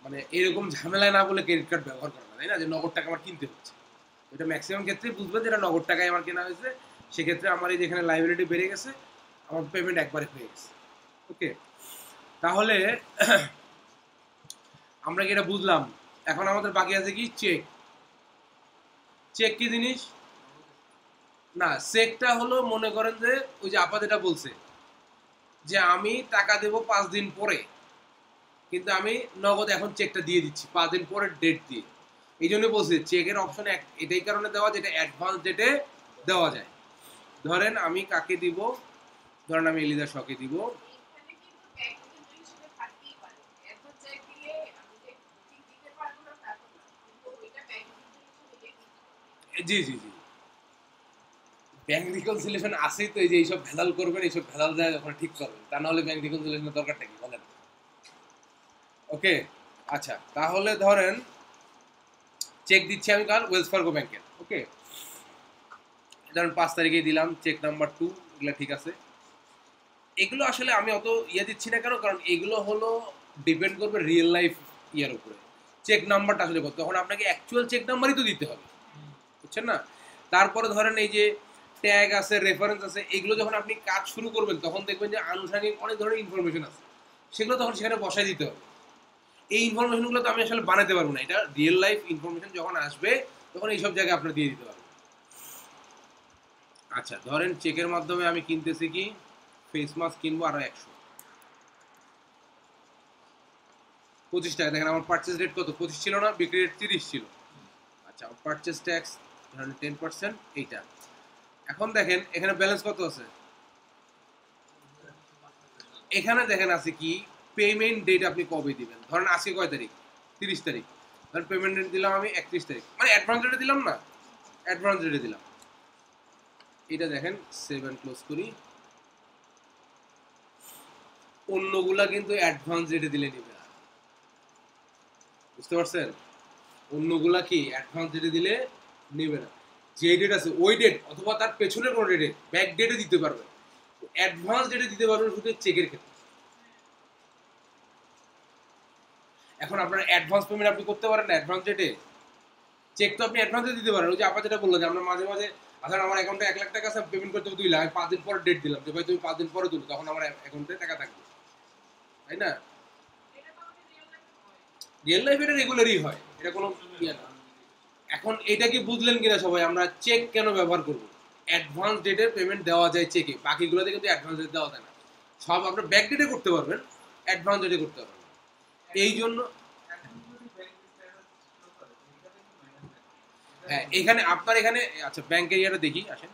মানে এরকম ঝামেলায় না বলে ক্রেডিট কার্ড ব্যবহার করে না, তাই না, যে নগদ টাকা আমার কিনতে হচ্ছে। এটা ম্যাক্সিমাম ক্ষেত্রেই বুঝবেন যেটা নগদ টাকায় আমার কেনা হয়েছে, সেক্ষেত্রে আমার এই যেখানে লাইবিলিটি বেড়ে গেছে, আমার পেমেন্ট একবারে হয়ে গেছে। ওকে, তাহলে আমরা কি এটা বুঝলাম? এখন আমাদের বাকি আছে কি, চেক। চেক কি জিনিস? না, চেকটা হলো মনে করেন যে ওই যে আপা যেটা বলছে যে আমি টাকা দেব 5 দিন পরে, কিন্তু আমি নগদ এখন চেকটা দিয়ে দিচ্ছি 5 দিন পরের ডেট দিয়ে। এই জন্য বলছি চেকের অপশন এটাই কারণে দেওয়া যেটা অ্যাডভান্স ডেটে দেওয়া যায়। ধরেন আমি কাকে দিব, ধরেন আমি এলিদা শকে দিব। জি জি জি, ব্যাংক রিকনসিলিয়েশন আসেই তো, এই যে এইসব ভেজাল করবেন, এইসব ভেজাল যায় ওখানে ঠিক করবেন, তা না হলে ব্যাংক রিকনসিলিয়েশনের দরকারটা কি বলেন? ওকে, আচ্ছা তাহলে ধরেন চেক দিচ্ছি আমি কাল ওয়েলস ফার্গো ব্যাংকের। ওকে, ধরেন 5 তারিখে দিলাম চেক নাম্বার 2, এগুলো ঠিক আছে। এগুলো আসলে আমি অত দিচ্ছি না কেন, কারণ এগুলো হলো ডিপেন্ড করবে রিয়েল লাইফ ইয়ার উপরে। চেক নাম্বারটা আসলে কত, তখন আপনাকে অ্যাকচুয়াল চেক নাম্বারই তো দিতে হবে, বুঝছেন না? তারপরে ধরেন এই যে ট্যাগ আছে, রেফারেন্স আছে, এগুলো যখন আপনি কাজ শুরু করবেন তখন দেখবেন যে আনুষঙ্গিক অনেক ধরনের ইনফরমেশন আছে, সেগুলো তখন সেখানে বসাই দিতে হবে। এই ইনফরমেশনগুলো তো আমি আসলে বানাতে পারবো না, এটা রিয়েল লাইফ ইনফরমেশন যখন আসবে তখন এইসব জায়গায় আপনার দিয়ে দিতে পারবো। আচ্ছা ধরেন চেকের মাধ্যমে আমি কিনতেছি কি, ফেস মাস্ক কিনবো আরো 125 টাকা। দেখেন আমার পারচেস রেট কত, 25 ছিল না, বিক্রি রেট 30 ছিল। আচ্ছা পারচেস ট্যাক্স ধরেন 10%, এইটা। এখন দেখেন এখানে ব্যালেন্স কত আছে, এখানে দেখেন আছে কি পেমেন্ট ডেট আপনি কবে দিবেন। ধরেন আজকে কয় তারিখ, 30 তারিখ। ধরেন পেমেন্ট ডেট দিলাম আমি 31 তারিখ, মানে অ্যাডভান্স ডেটে দিলাম না, অ্যাডভান্স ডেটে দিলাম। এটা দেখেন 7 ক্লোজ করি। অন্যগুলা কিন্তু অ্যাডভান্স ডেটে দিলে নিবে না, বুঝতে পারছেন? অন্যগুলা কি অ্যাডভান্স ডেটে দিলে নেবে না। যে ডেট আছে ওই ডেট অথবা তার পেছনের কোনো ডেটে ব্যাক ডেটে দিতে পারবে, অ্যাডভান্স ডেটে দিতে পারবেন শুধু চেকের ক্ষেত্রে। এখন আপনার অ্যাডভান্স পেমেন্ট আপনি করতে পারেন না অ্যাডভান্স ডেটে, চেক তো আপনি অ্যাডভান্সে দিতে পারেন। ওই যে আপা যেটা বললো যে আমরা মাঝে মাঝে আসলে আমার অ্যাকাউন্টে 1 লাখ টাকা আছে, পেমেন্ট করতে 2 লাখ, আমি 5 দিন পরে ডেট দিলাম যে ভাই তুমি 5 দিন পরে তুলো, তখন আমার অ্যাকাউন্টে টাকা থাকবে, তাই না? রিয়েল লাইফে এটা রেগুলারই হয়, এটা কোনো ইয়ে না। এখন এটা কি বুঝলেন কিনা সবাই, আমরা চেক কেন ব্যবহার করব? অ্যাডভান্স ডেটে পেমেন্ট দেওয়া যায় চেকে, বাকিগুলোতে কিন্তু অ্যাডভান্স ডেট দেওয়া যায় না। সব আপনার ব্যাক ডেটে করতে পারবেন, অ্যাডভান্স ডেটে করতে পারবেন। এই জন্য হ্যাঁ, এখানে আপনার এখানে আচ্ছা ব্যাংকের ইয়েটা দেখি, আসেন।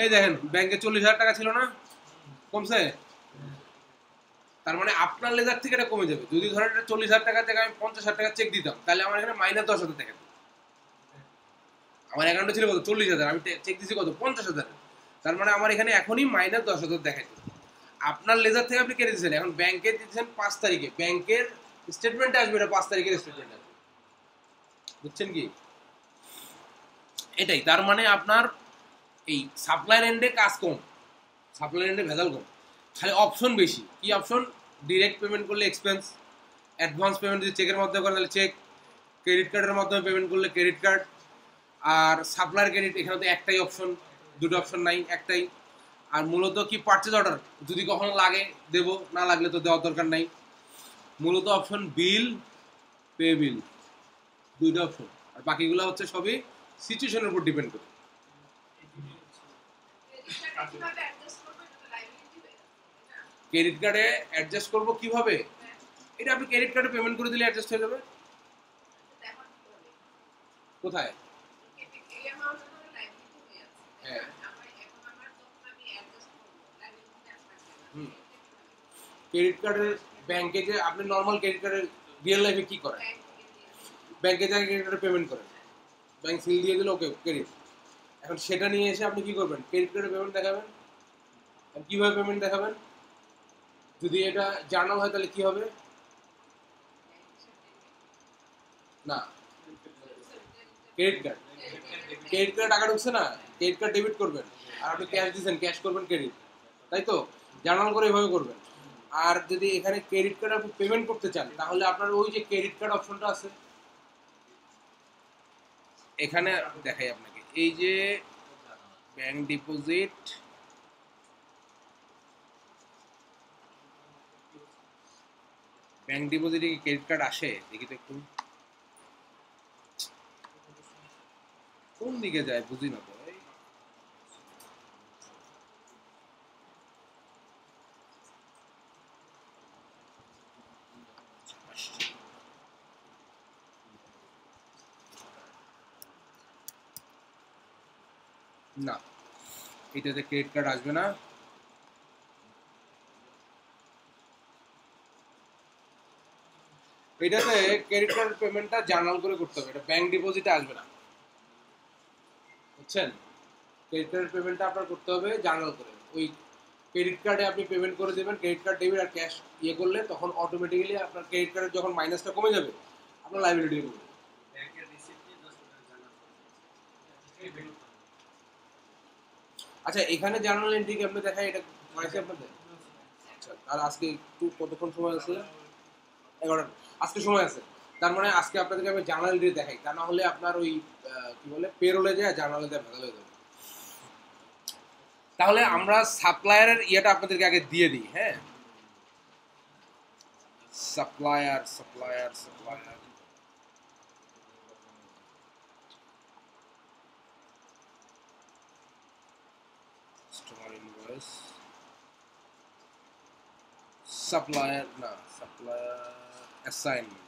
এই দেখেন ব্যাংকে 40,000 টাকা ছিল না, কমছে। তার মানে আপনার লেজার থেকে এটা কমে যাবে। যদি ধরেন এটা 40,000 টাকা থেকে আমি 50,000 টাকা চেক দিতাম, তাহলে আমার এখানে -10,000 টাকা। আমার অ্যাকাউন্টে ছিল কত, 40,000, আমি চেক দিচ্ছি কত, 50,000। তার মানে আমার এখানে এখনই -10,000 দেখাচ্ছে। আপনার লেজার থেকে আপনি কেটে দিচ্ছেন, এখন ব্যাংকে দিচ্ছেন 5 তারিখে, ব্যাংকের স্টেটমেন্টে আসবে, এটা 5 তারিখের স্টেটমেন্ট আসবে, বুঝছেন কি? এটাই তার মানে আপনার এই সাপ্লায়ার এন্ডে কাজ কম, সাপ্লায়ার এন্ডে ভেজাল কম, খালি অপশন বেশি। কি অপশন? ডিরেক্ট পেমেন্ট করলে এক্সপেন্স, অ্যাডভান্স পেমেন্ট যদি চেকের মাধ্যমে করেন তাহলে চেক, ক্রেডিট কার্ডের মাধ্যমে পেমেন্ট করলে ক্রেডিট কার্ড, আর সাপ্লায়ার ক্রেডিট। এখানে তো একটাই অপশন, দুটো অপশন নাই, একটাই। আর মূলত কি পারচেজ অর্ডার, যদি কখনো লাগে দেবো, না লাগলে তো দেওয়ার দরকার নাই। মূলত অপশন বিল, পে বিল, দুইটা অপশন। আর বাকিগুলো হচ্ছে সবই সিচুয়েশনের উপর ডিপেন্ড করে। ক্রেডিট কার্ডে অ্যাডজাস্ট করবো কিভাবে? এটা আপনি ক্রেডিট কার্ডে পেমেন্ট করে দিলে অ্যাডজাস্ট হয়ে যাবে। কোথায়? হ্যাঁ, হুম, ক্রেডিট কার্ডের ব্যাংকে যে আপনি নর্মাল ক্রেডিট কার্ডের রিয়েল লাইফে কি করেন, ব্যাংকে যাকে ক্রেডিট কার্ডে পেমেন্ট করেন, ব্যাংক সিল দিয়ে দিল, ওকে ক্রেডিট। এখন সেটা নিয়ে এসে আপনি কি করবেন, ক্রেডিট কার্ডে পেমেন্ট দেখাবেন। আর কিভাবে পেমেন্ট দেখাবেন? যদি এটা জার্নাল হয় তাহলে কি হবে? না, ক্রেডিট কার্ড, ক্রেডিট কার্ডে টাকা ঢুকছে না, ক্রেডিট কার্ড ডেবিট করবেন। আর আপনি ক্যাশ দিচ্ছেন, ক্যাশ করবেন ক্রেডিট, তাই তো? জার্নাল করে এভাবে করবেন। আর যদি এখানে ক্রেডিট কার্ড আপনি পেমেন্ট করতে চান, তাহলে আপনার ওই যে ক্রেডিট কার্ড অপশনটা আছে এখানে, দেখাই আপনাকে, এই যে ব্যাংক ডিপোজিট, ব্যাংক ডিপোজিটে কি ক্রেডিট কার্ড আসে দেখি তো একটু। কোন দিকে যায় বুঝি না তো না, এটাতে ক্রেডিট কার্ড আসবে না। এটাতে ক্রেডিট কার্ড পেমেন্টটা জার্নাল করে করতে হবে, এটা ব্যাংক ডিপোজিটে আসবে না, বুঝছেন? ক্রেডিট কার্ডের পেমেন্টটা আপনার করতে হবে জার্নাল করে। ওই ক্রেডিট কার্ডে আপনি পেমেন্ট করে দেবেন, ক্রেডিট কার্ড ডেবিট আর ক্যাশ ইয়ে করলে তখন অটোমেটিক্যালি আপনার ক্রেডিট কার্ডের যখন মাইনাসটা কমে যাবে আপনার লাইবিলিটি কমে যাবে। আচ্ছা, এখানে জার্নাল এন্ট্রি কি আপনি দেখায় এটা হয়েছে আপনাদের? আচ্ছা, আর আজকে একটু কতক্ষণ সময় আছে? 11টা। আজকে সময় আছে, তার মানে আজকে আপনাদেরকে আমি জার্নাল এন্ট্রি দেখাই, তা না হলে আপনার ওই কি বলে পেরোলে যায় জার্নালে যায় ভেজাল হয়ে যাবে। তাহলে আমরা সাপ্লায়ারের ইয়েটা আপনাদেরকে আগে দিয়ে দিই, হ্যাঁ? সাপ্লায়ার কাস্টমার ইনভয়েস, সাপ্লায়ার না, সাপ্লায়ার অ্যাসাইনমেন্ট।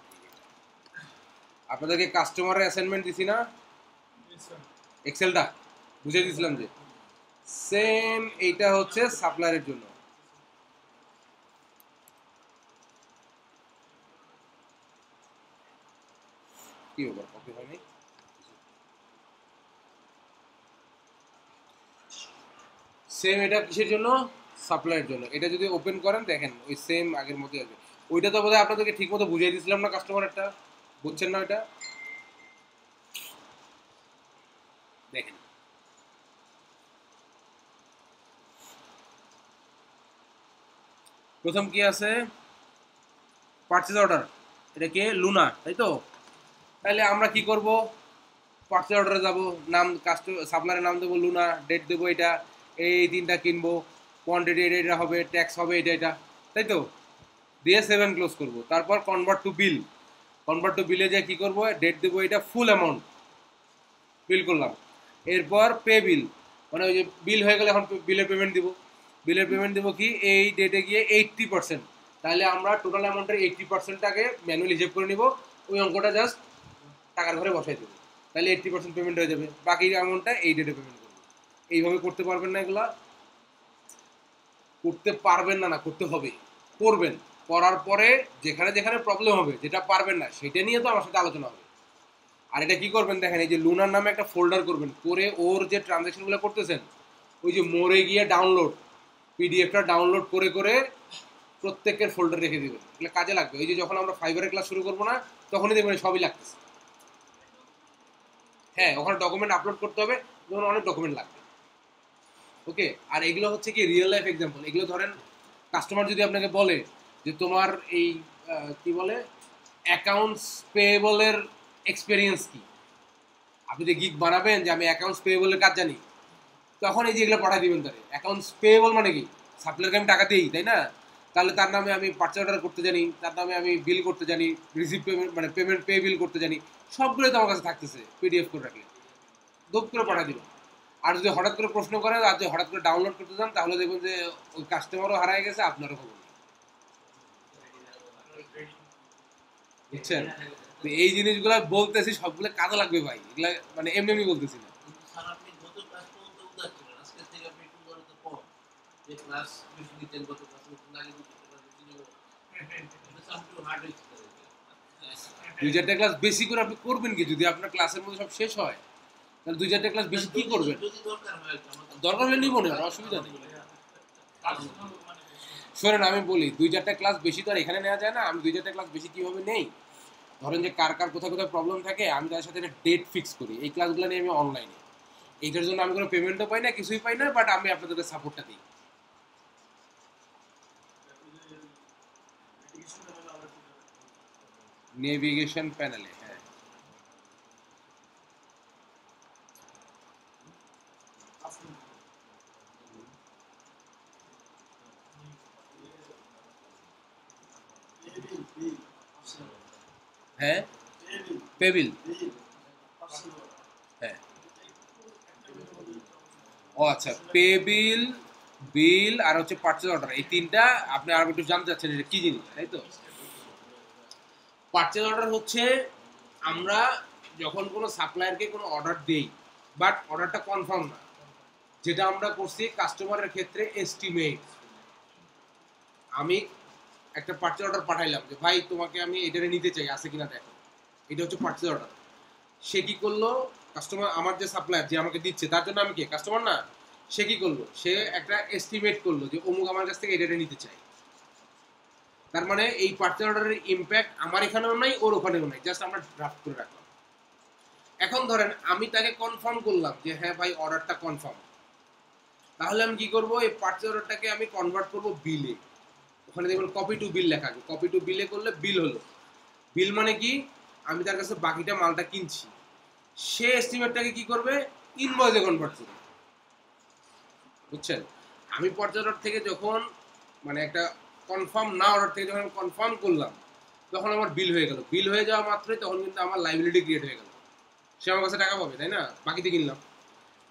আপনাদেরকে কাস্টমারের অ্যাসাইনমেন্ট দিছি না এক্সেলটা, বুঝে দিয়েছিলাম যে সেম এইটা হচ্ছে সাপ্লায়ারের জন্য। কি ব্যাপার, কপি হয়নি? সেম এটা কিসের জন্য? সাপ্লাইয়ের জন্য। এটা যদি ওপেন করেন দেখেন ওই সেম আগের মতোই আসবে। ওইটা তো বোধহয় আপনাদেরকে ঠিক মতো বুঝিয়ে দিয়েছিলাম না কাস্টমারটা, বুঝছেন না ওইটা? দেখেন প্রথম কি আছে, পারচেজ অর্ডার, এটা কে? লুনা, তাই তো? তাহলে আমরা কি করব, পারচেজ অর্ডারে যাব, নাম সাপ্লায়ারের নাম দেবো লুনা, ডেট দেবো এটা, এই দিনটা কিনবো, কোয়ান্টিটি এটা এটা হবে, ট্যাক্স হবে এটা এটা, তাই তো? দিয়ে 7 ক্লোজ করব। তারপর convert to bill, convert to বিলে যে কি করব, ডেট দেবো এটা ফুল অ্যামাউন্ট বিল করলাম। এরপর পে বিল, মানে ওই যে বিল হয়ে গেলে এখন বিলের পেমেন্ট দিব। বিলের পেমেন্ট দেবো কি, এই ডেটে গিয়ে 80%, তাহলে আমরা টোটাল অ্যামাউন্টের 80%টাকে ম্যানুয়ালি হিসেব করে নিব, ওই অঙ্কটা জাস্ট টাকার ঘরে বসাই দেবো, তাহলে 80% পেমেন্ট হয়ে যাবে, বাকি অ্যামাউন্টটা এই ডেটে পেমেন্ট করবো। এইভাবে করতে পারবেন না এগুলা? করতে পারবেন না, না করতে হবে, করবেন। করার পরে যেখানে যেখানে প্রবলেম হবে, যেটা পারবেন না সেটা নিয়ে তো আমার সাথে আলোচনা হবে। আর এটা কি করবেন দেখেন, এই যে লুনার নামে একটা ফোল্ডার করবেন, করে ওর যে ট্রানজ্যাকশনগুলো করতেছেন ওই যে মোড়ে গিয়ে ডাউনলোড, পিডিএফটা ডাউনলোড করে করে প্রত্যেকের ফোল্ডার রেখে দিবেন, এগুলো কাজে লাগবে। ওই যে যখন আমরা ফাইবারের ক্লাস শুরু করবো না তখনই দেখবেন সবই লাগতেছে। হ্যাঁ, ওখানে ডকুমেন্ট আপলোড করতে হবে, যেমন অনেক ডকুমেন্ট লাগবে। ওকে, আর এগুলো হচ্ছে কি রিয়েল লাইফ এক্সাম্পল। এগুলো ধরেন কাস্টমার যদি আপনাকে বলে যে তোমার এই কি বলে অ্যাকাউন্টস পেয়েবলের এক্সপিরিয়েন্স কি, আপনি যে গিগ বানাবেন যে আমি অ্যাকাউন্টস পেয়েবলের কাজ জানি, তখন এই যে এগুলো পাঠিয়ে দিবেন তারে। অ্যাকাউন্টস পেয়েবল মানে কি, সাপ্লায়ারকে আমি টাকা দিই, তাই না? তাহলে তার নামে আমি পার্চেজ অর্ডার করতে জানি, তার নামে আমি বিল করতে জানি, রিসিভ পেমেন্ট মানে পেমেন্ট পে বিল করতে জানি, সবগুলোই তো আমার কাছে থাকতেছে পিডিএফ করে রাখলে, দপ করে পাঠিয়ে দিবেন। আর যদি হঠাৎ করে প্রশ্ন করেন আর যদি হঠাৎ করে ডাউনলোড করতে চান তাহলে দেখবেন যে ওই কাস্টমারও হারায় গেছে, আপনারও খবর নেই, বুঝছেন? তো এই জিনিসগুলো বলতেছি সবগুলো কাজে লাগবে ভাই, এগুলা মানে এমনি এমনি বলতেছি না। দুই চারটা ক্লাস বেশি করে আপনি করবেন কি, যদি আপনার ক্লাসের মধ্যে সব শেষ হয় তাহলে দুই চারটা ক্লাস বেশি কি করবেন? দরকার হলে নিব না, অসুবিধা নেই। শোনেন আমি বলি, দুই চারটা ক্লাস বেশি তো আর এখানে নেওয়া যায় না। আমি দুই চারটা ক্লাস বেশি কিভাবে নেই, ধরেন যে কার কার কোথায় কোথায় প্রবলেম থাকে আমি তাদের সাথে ডেট ফিক্স করি, এই ক্লাসগুলো নিয়ে আমি অনলাইনে, এইটার জন্য আমি কোনো পেমেন্টও পাই না, কিছুই পাই না, বাট আমি আপনাদেরকে সাপোর্টটা দিই। নেভিগেশন প্যানেলে, হ্যাঁ। হ্যাঁ, পেবিল, হ্যাঁ। ও আচ্ছা, পে বিল, বিল আর হচ্ছে পারচেজ অর্ডার, এই তিনটা আপনি আর একটু জানতে চাচ্ছেন এটা কি জিনিস, তাই তো? পারচেজ অর্ডার হচ্ছে আমরা যখন কোনো সাপ্লায়ারকে কোনো অর্ডার দেই, বাট অর্ডারটা কনফার্ম না, যেটা আমরা করছি কাস্টমারের ক্ষেত্রে এস্টিমেট। আমি একটা পারচেজ অর্ডার পাঠাইলাম যে ভাই তোমাকে আমি এটা নিতে চাই, আছে কিনা দেখো, এটা হচ্ছে পারচেজ অর্ডার। সে কি করলো, কাস্টমার, আমার যে সাপ্লায়ার যে আমাকে দিচ্ছে তার জন্য আমি কি কাস্টমার না, সে কি করলো, সে একটা এস্টিমেট করলো যে অমুক আমার কাছ থেকে এটা নিতে চাই। তার মানে এই পারচেজ অর্ডারের ইম্প্যাক্ট আমার এখানেও নাই, ওর ওখানেও নাই, জাস্ট আমরা ড্রাফট করে রাখলাম। এখন ধরেন আমি তাকে কনফার্ম করলাম যে হ্যাঁ ভাই অর্ডারটা কনফার্ম, তাহলে আমি কি করব, এই পারচেজ অর্ডারটাকে আমি কনভার্ট করব বিলে। ওখানে দেখবেন কপি টু বিল লেখা আছে, কপি টু বিলে করলে বিল হলো। বিল মানে কি, আমি তার কাছে বাকিটা মালটা কিনছি, সে এস্টিমেটটাকে কি করবে, ইনভয়েসে কনভার্ট করবে। বুঝছেন? আমি পারচেজ অর্ডার থেকে যখন মানে একটা কনফার্ম না অর্ডার থেকে যখন কনফার্ম করলাম, তখন আমার বিল হয়ে গেল। বিল হয়ে যাওয়া মাত্রই তখন কিন্তু আমার লাইবিলিটি ক্রিয়েট হয়ে গেল, সে আমার কাছে টাকা পাবে, তাই না? বাকিতে কিনলাম,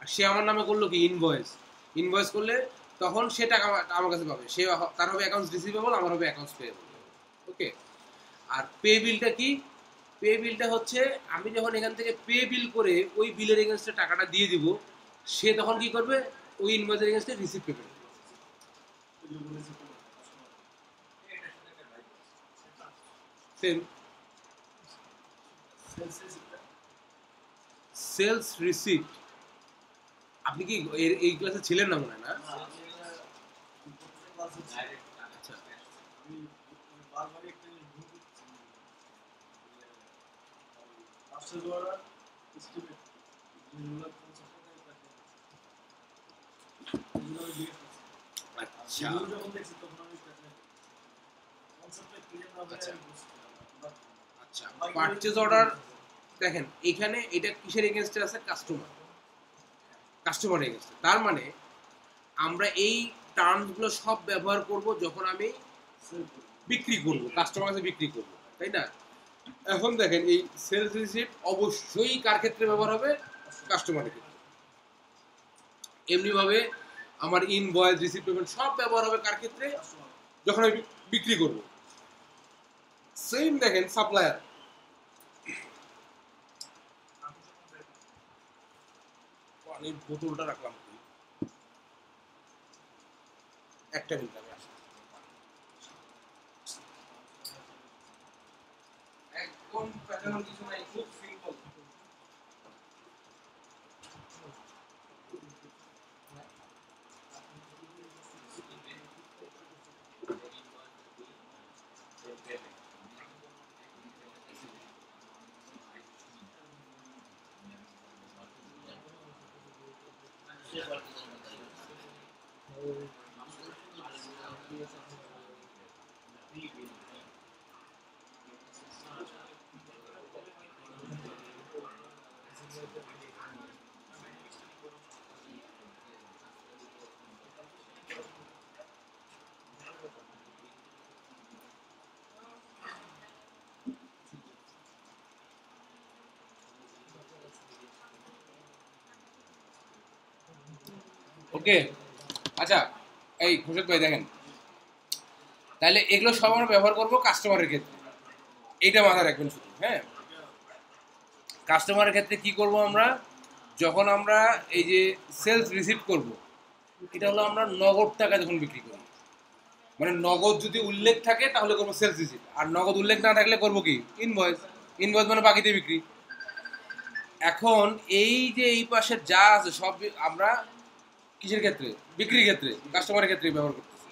আর সে আমার নামে করলো কি ইনভয়েস। ইনভয়েস করলে তখন সে টাকা আমার কাছে পাবে, সে তার হবে অ্যাকাউন্টস রিসিভেবল, আমার হবে অ্যাকাউন্টস পেয়েবল। ওকে। আর পে বিলটা কি, পে বিলটা হচ্ছে আমি যখন এখান থেকে পে বিল করে ওই বিলের এগেনস্টে টাকাটা দিয়ে দিব, সে তখন কি করবে, ওই ইনভয়েসের এগেনস্টে রিসিভ পেবে। সেম। সেলস রিসিপ্ট, আপনি কি এই ক্লাসে ছিলেন না মনে হয়, না? আচ্ছা আচ্ছা আচ্ছা আচ্ছা, পারচেজ অর্ডার দেখেন এখানে এটা কিসের এগেনস্টে আছে, কাস্টমার, কাস্টমার এগেনস্টে। তার মানে আমরা এই টার্মসগুলো সব ব্যবহার করব যখন আমি বিক্রি করব, কাস্টমার কাছে বিক্রি করব, তাই না? এখন দেখেন এই সেলস রিসিপ্ট অবশ্যই কার ক্ষেত্রে ব্যবহার হবে, কাস্টমারের ক্ষেত্রে। এমনিভাবে আমার ইনভয়েস, রিসিপ্ট, পেমেন্ট সব ব্যবহার হবে কার ক্ষেত্রে, যখন আমি বিক্রি করব। সেম দেখেন সাপ্লায়ার, পানির বোতলটা রাখলাম একটা মিনিট, আমি আসি। একদম প্যাটার্ন কিছু নাই, খুব সিম্পল। ওকে। আচ্ছা, এই ঘোষক ভাই দেখেন, তাহলে এগুলো সব আমরা ব্যবহার করবো কাস্টমারের ক্ষেত্রে, এইটা মাথায় রাখবেন শুধু। হ্যাঁ, কাস্টমারের ক্ষেত্রে কি করব আমরা, যখন আমরা এই যে সেলস রিসিভ করব, এটা হলো আমরা নগদ টাকা যখন বিক্রি করি, মানে নগদ যদি উল্লেখ থাকে তাহলে করবো সেলস রিসিভ, আর নগদ উল্লেখ না থাকলে করবো কি, ইনভয়েস। ইনভয়েস মানে বাকিতে বিক্রি। এখন এই যে এই পাশে যা আছে সব আমরা কিসের ক্ষেত্রে, বিক্রির ক্ষেত্রে, কাস্টমারের ক্ষেত্রে ব্যবহার করতেছি।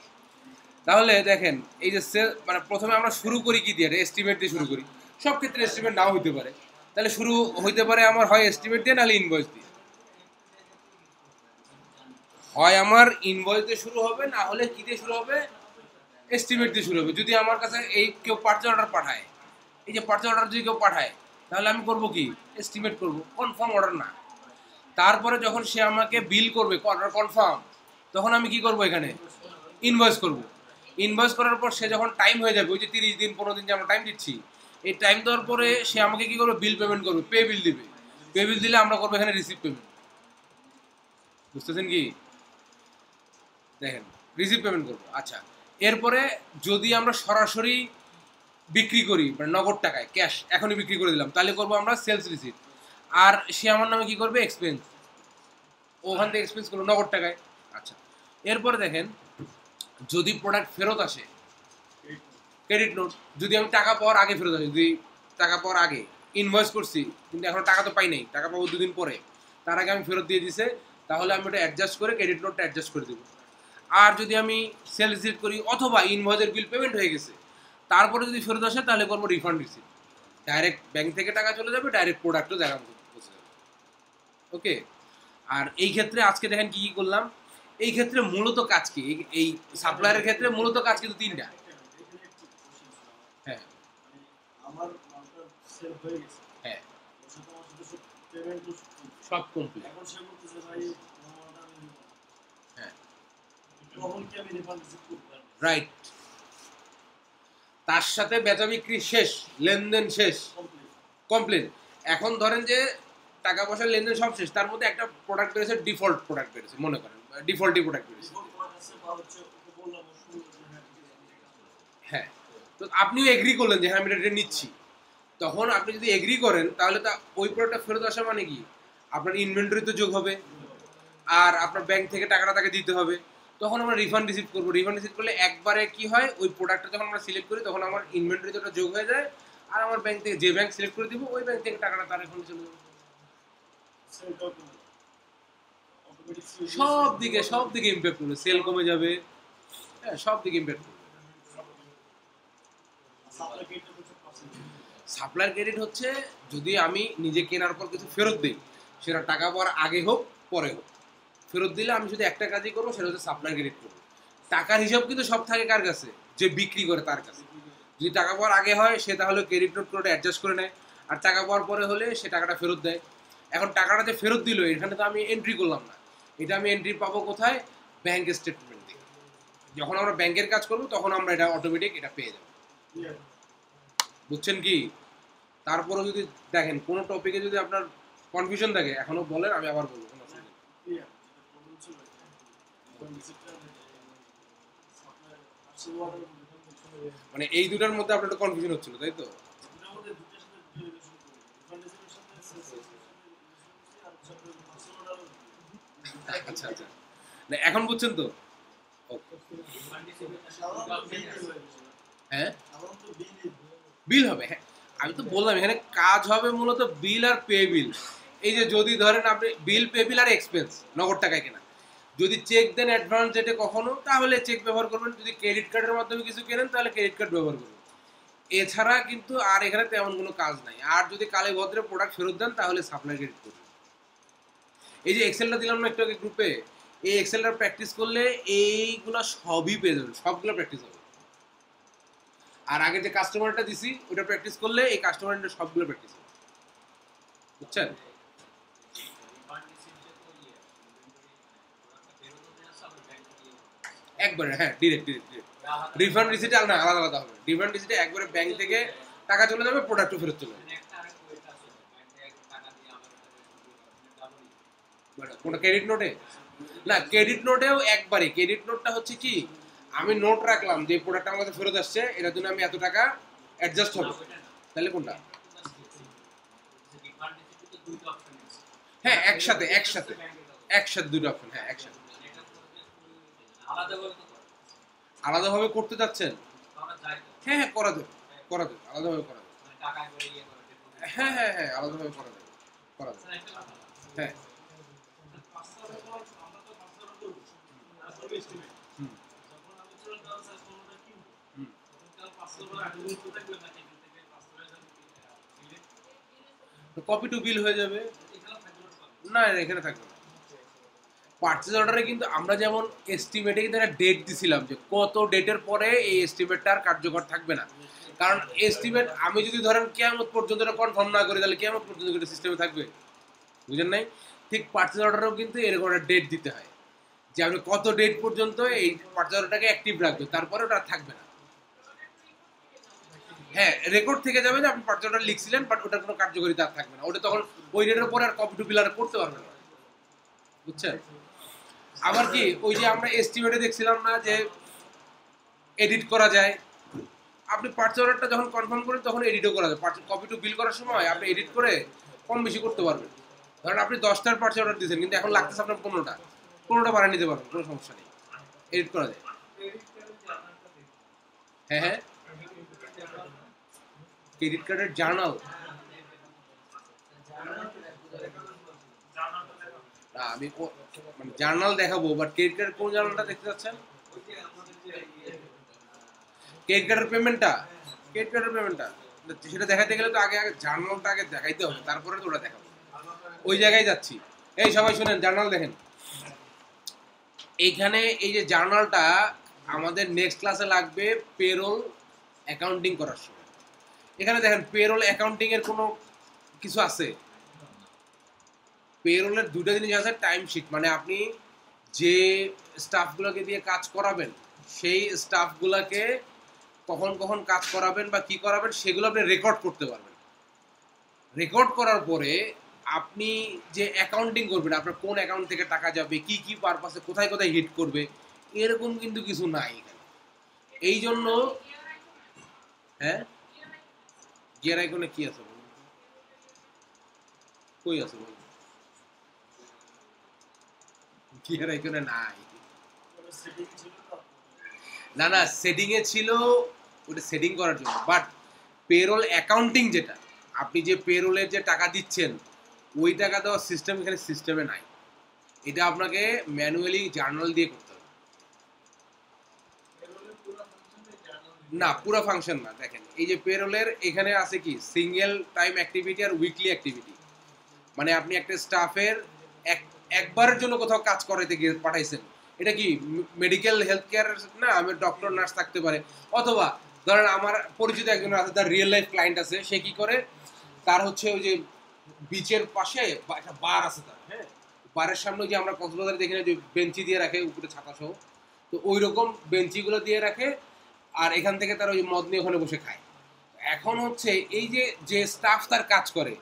তাহলে দেখেন এই যে সেল, মানে প্রথমে আমরা শুরু করি কি দিয়ে, এস্টিমেট দিয়ে শুরু করি। সব ক্ষেত্রে এস্টিমেট নাও হইতে পারে, তাহলে শুরু হইতে পারে আমার হয় এস্টিমেট দিয়ে, নাহলে ইনভয়েস দিয়ে। হয় আমার ইনভয়েস দিয়ে শুরু হবে, না হলে কি দিয়ে শুরু হবে, এস্টিমেট দিয়ে শুরু হবে। যদি আমার কাছে এই কেউ পার্চেজ অর্ডার পাঠায়, এই যে পার্চেজ অর্ডার যদি কেউ পাঠায়, তাহলে আমি করব কি, এস্টিমেট করব, কনফার্ম অর্ডার না। তারপরে যখন সে আমাকে বিল করবে অর্ডার কনফার্ম, তখন আমি কি করব, এখানে ইনভয়েস করব। ইনভয়েস করার পর সে যখন টাইম হয়ে যাবে, ওই যে 30 দিন 15 দিন যে আমরা টাইম দিচ্ছি, এই টাইম দেওয়ার পরে সে আমাকে কি করবে, বিল পেমেন্ট করবে, পে বিল দিবে। পে বিল দিলে আমরা করবো এখানে রিসিভ পেমেন্ট। বুঝতেছেন কি? দেখেন রিসিভ পেমেন্ট করবো, আচ্ছা। এরপরে যদি আমরা সরাসরি বিক্রি করি মানে নগদ টাকায় ক্যাশ এখনই বিক্রি করে দিলাম, তাহলে করবো আমরা সেলস রিসিভ। আর সে আমার নামে কি করবে, এক্সপেন্স, ওখান থেকে এক্সপেন্স করলো নগদ টাকায়। আচ্ছা, এরপরে দেখেন যদি প্রোডাক্ট ফেরত আসে, ক্রেডিট নোট। যদি আমি টাকা পাওয়ার আগে ফেরত আসে, যদি টাকা পাওয়ার আগে ইনভয়েস করছি কিন্তু এখন টাকা তো পাই নাই, টাকা পাবো দুদিন পরে, তার আগে আমি ফেরত দিয়ে দিছে, তাহলে আমি ওটা অ্যাডজাস্ট করে ক্রেডিট নোটটা অ্যাডজাস্ট করে দেবো। আর যদি আমি সেল রিসিভ করি অথবা ইনভয়েসের বিল পেমেন্ট হয়ে গেছে তারপরে যদি ফেরত আসে, তাহলে করবো রিফান্ড রিসিভ। ডাইরেক্ট ব্যাংক থেকে টাকা চলে যাবে, ডাইরেক্ট প্রোডাক্টও দেখা পৌঁছে যাবে। ওকে। আর এই ক্ষেত্রে আজকে দেখেন কি কি করলাম। এই ক্ষেত্রে মূলত কাজ কি, এই সাপ্লায়ারের ক্ষেত্রে মূলত কাজ কিন্তু তিনটা। হ্যাঁ আমার মালটা সেল হয়ে গেছে, হ্যাঁ ওর সাথে আমার সাথে সব পেমেন্ট সব কমপ্লিট। এখন সে বলতেছে ভাই আমার মালটা আমি নিব না। হ্যাঁ তখন কি আমি রিফান্ড রিসিভ করতে পারবো? রাইট, তার সাথে বেচা বিক্রি শেষ, লেনদেন শেষ, কমপ্লিট। কমপ্লিট। এখন ধরেন যে টাকা পয়সার লেনদেন সব শেষ, তার মধ্যে একটা প্রোডাক্ট বেরোছে, ডিফল্ট প্রোডাক্ট বেরোছে, মনে করেন ডিফল্টই প্রোডাক্ট বেরোছে। রিফান্ড করার কাছে বা হচ্ছে ওকে বললাম ও শুনলো যে হ্যাঁ ঠিক আছে আমি এটা করব। হ্যাঁ, তো আপনিও এগ্রি করলেন যে হ্যাঁ আমি এটা নিচ্ছি। তখন আপনি যদি এগ্রি করেন তাহলে তো ওই প্রোডাক্টটা ফেরত আসা মানে কি, আপনার ইনভেন্টরি তো যোগ হবে, আর আপনার ব্যাংক থেকে টাকাটা তাকে দিতে হবে। তখন আমরা রিফান্ড রিসিভ করবো। রিফান্ড রিসিভ করলে একবারে কি হয়, ওই প্রোডাক্টটা যখন আমরা সিলেক্ট করি তখন আমার ইনভেন্টরিতে ওটা যোগ হয়ে যায়, আর আমার ব্যাংক থেকে যে ব্যাংক সিলেক্ট করে দিব ওই ব্যাংক থেকে টাকাটা তার এখানে চলে যাবে। সেলটা অটোমেটিক সব দিকে ইম্প্যাক্ট করবে, সেল কমে যাবে, হ্যাঁ সব দিকে ইম্প্যাক্ট করবে। সাপ্লাই গেটটা হচ্ছে পার্সেন্ট। সাপ্লায়ার ক্রেডিট হচ্ছে যদি আমি নিজে কেনার পর কিছু ফেরত দিই, সেটা টাকা পাওয়ার আগে হোক পরে হোক, ফেরত দিলে আমি শুধু একটা কাজই করবো, সেটা হচ্ছে সাপ্লায়ার ক্রেডিট করবো। টাকার হিসাব কিন্তু সব থাকে কার কাছে, যে বিক্রি করে তার কাছে। যদি টাকা পাওয়ার আগে হয় সে তাহলে ক্রেডিট নোট করে অ্যাডজাস্ট করে নেয়, আর টাকা পাওয়ার পরে হলে সে টাকাটা ফেরত দেয়। এখন টাকাটা যে ফেরত দিল এখানে তো আমি এন্ট্রি করলাম না, এটা আমি এন্ট্রি পাবো কোথায়, ব্যাংক স্টেটমেন্ট থেকে। যখন আমরা ব্যাংকের কাজ করবো তখন আমরা এটা অটোমেটিক এটা পেয়ে যাবো। বুঝছেন কি? তারপরে যদি দেখেন কোনো টপিকে যদি আপনার কনফিউশন থাকে এখনো বলেন, আমি আবার বলবো, কোনো অসুবিধা নেই। যেটা প্রবলেম ছিল রিফান্ড রিসিপ্টটা সাপ্লাই পার্সেল ওয়ার্ডের রিফান্ড মানে এই দুটার মধ্যে আপনার একটা কনফিউশন হচ্ছিল, তাই তো? এটার মধ্যে দুটোর সাথে দুটো রিলেশন করব। রিফান্ড রিসিপ্টের সাথে সেলস রিসিপ্টের সাথে আর সাথে পার্সেল অর্ডার। আচ্ছা আচ্ছা, না এখন বুঝছেন তো? হ্যাঁ বিল হবে, হ্যাঁ আমি তো বললাম এখানে কাজ হবে মূলত বিল আর পে বিল। এই যে যদি ধরেন আপনি বিল, পে বিল আর এক্সপেন্স নগদ টাকায় কেনা, যদি চেক দেন অ্যাডভান্স ডেটে কখনো তাহলে চেক ব্যবহার করবেন, যদি ক্রেডিট কার্ডের মাধ্যমে কিছু কেনেন তাহলে ক্রেডিট কার্ড ব্যবহার করবেন। এছাড়া কিন্তু আর এখানে তেমন কোনো কাজ নাই। আর যদি কালে ভদ্রে প্রোডাক্ট ফেরত দেন তাহলে সাপ্লাই ক্রেডিট করবেন। এই যে এক্সেলটা দিলাম না একটু আগে গ্রুপে, এই এক্সেলটা প্র্যাকটিস করলে এইগুলো সবই পেয়ে যাবেন, সবগুলো প্র্যাকটিস হবে। আর আগে যে কাস্টমারটা দিছি ওটা প্র্যাকটিস করলে এই কাস্টমারটা সবগুলো প্র্যাকটিস হবে। বুঝছেন? একবারে হ্যাঁ, ডিরেক্ট ডিরেক্ট ডিরেক্ট রিফান্ড রিসিটে না, আলাদা আলাদা হবে। রিফান্ড রিসিটে একবারে ব্যাংক থেকে টাকা চলে যাবে, প্রোডাক্টও ফেরত চলে যাবে। কোনটা ক্রেডিট নোটে? না ক্রেডিট নোটেও একবারে, ক্রেডিট নোটটা হচ্ছে কি, আমি নোট রাখলাম যে প্রোডাক্ট আমার কাছে ফেরত আসছে, এটার জন্য আমি এত টাকা অ্যাডজাস্ট হবে, তাহলে কোনটা? হ্যাঁ একসাথে একসাথে একসাথে দুটো অপশন, হ্যাঁ একসাথে। আলাদাভাবে করতে যাচ্ছেন? হ্যাঁ হ্যাঁ করা যাবে, করা যাবে, আলাদাভাবে করা যাবে। হ্যাঁ হ্যাঁ হ্যাঁ আলাদাভাবে করা যাবে, করা যাবে। হ্যাঁ হুম হুম। কপি টু বিল হয়ে যাবে। না এখানে থাকবে না। পারচেজ অর্ডারে কিন্তু আমরা যেমন এস্টিমেটে কিন্তু একটা ডেট দিছিলাম যে কত ডেটের পরে এই এস্টিমেটটা আর কার্যকর থাকবে না। কারণ এস্টিমেট আমি যদি ধরেন কিয়ামত পর্যন্ত এটা কনফার্ম না করি তাহলে কিয়ামত পর্যন্ত এটা সিস্টেমে থাকবে। বুঝেন নাই? ঠিক পারচেজ অর্ডারেও কিন্তু এরকম একটা ডেট দিতে হয় যে আপনি কত ডেট পর্যন্ত এই পারচেজ অর্ডারটাকে অ্যাক্টিভ রাখবে, তারপরে ওটা আর থাকবে না। হ্যাঁ রেকর্ড থেকে যাবে যে আপনি পারচেজ অর্ডার লিখছিলেন, বাট ওটার কোনো কার্যকারিতা আর থাকবে না। ওটা তখন ওই ডেটের পরে আর কপি টু বিল আর করতে পারবে না। বুঝছেন? আবার কি ওই যে আমরা এস্টিমেটে দেখছিলাম না যে এডিট করা যায়, আপনি পার্চেস অর্ডারটা যখন কনফার্ম করেন তখন এডিটও করা যায়। কপি টু বিল করার সময় আপনি এডিট করে কম বেশি করতে পারবেন। ধরেন আপনি 10টার পার্চেস অর্ডার দিয়েছেন কিন্তু এখন লাগতেছে আপনার 15টা বানিয়ে নিতে পারবেন, কোনো সমস্যা নেই, এডিট করা যায়। হ্যাঁ হ্যাঁ, ক্রেডিট কার্ডের জার্নাল না, আমি মানে জার্নাল দেখাবো, বাট ক্রেডিট কার্ডের কোন জার্নালটা দেখতে চাচ্ছেন? ক্রেডিট কার্ডের পেমেন্টটা, ক্রেডিট কার্ডের পেমেন্টটা সেটা দেখাতে গেলে তো আগে আগে জার্নালটা আগে দেখাইতে হবে, তারপরে তো ওটা দেখাবো। ওই জায়গায় যাচ্ছি। এই সবাই শুনেন, জার্নাল দেখেন এইখানে। এই যে জার্নালটা আমাদের নেক্সট ক্লাসে লাগবে পেরোল অ্যাকাউন্টিং করার সময়। এখানে দেখেন পেরোল অ্যাকাউন্টিং এর কোনো কিছু আছে? পেরোলের দুটো জিনিস আছে, টাইম শিট মানে আপনি যে স্টাফগুলোকে দিয়ে কাজ করাবেন সেই স্টাফগুলোকে কখন কখন কাজ করাবেন বা কি করাবেন সেগুলো আপনি রেকর্ড করতে পারবেন। রেকর্ড করার পরে আপনি যে অ্যাকাউন্টিং করবেন, আপনার কোন অ্যাকাউন্ট থেকে টাকা যাবে, কি কি পারপাসে কোথায় কোথায় হিট করবে, এরকম কিন্তু কিছু নাই এখানে। এই জন্য হ্যাঁ, গিয়ার আইকনে কি আছে বলুন, কই আছে বলুন? গিয়ার আইকনে নাই। না না, সেটিং এ ছিল, ওটা সেটিং করার জন্য। বাট পেরোল অ্যাকাউন্টিং যেটা, আপনি যে পেরোলের যে টাকা দিচ্ছেন ওই টাকা দেওয়ার সিস্টেম এখানে সিস্টেমে নাই। এটা আপনাকে ম্যানুয়ালি জার্নাল দিয়ে করতে হবে। না, পুরো ফাংশন না। দেখেন এই যে পেরোলের এখানে আছে কি সিঙ্গেল টাইম অ্যাক্টিভিটি আর উইকলি অ্যাক্টিভিটি, মানে আপনি একটা স্টাফের একবারের জন্য কোথাও কাজ করাইতে গিয়ে পাঠাইছেন, এটা কি মেডিকেল হেলথ কেয়ার না, আমি ডক্টর নার্স থাকতে পারে, অথবা ধরেন আমার পরিচিত একজন আছে, তার রিয়েল লাইফ ক্লায়েন্ট আছে, সে কি করে, তার হচ্ছে ওই যে বিচের পাশে একটা বার আছে তার, হ্যাঁ, বারের সামনে যে আমরা কক্সবাজারে দেখি না যে বেঞ্চি দিয়ে রাখে উপরে ছাতা সহ, তো ওই রকম বেঞ্চিগুলো দিয়ে রাখে, আর এখান থেকে তার ওই মদ নিয়ে ওখানে বসে খায়। এখন হচ্ছে এই যে যে স্টাফ তার কাজ করে,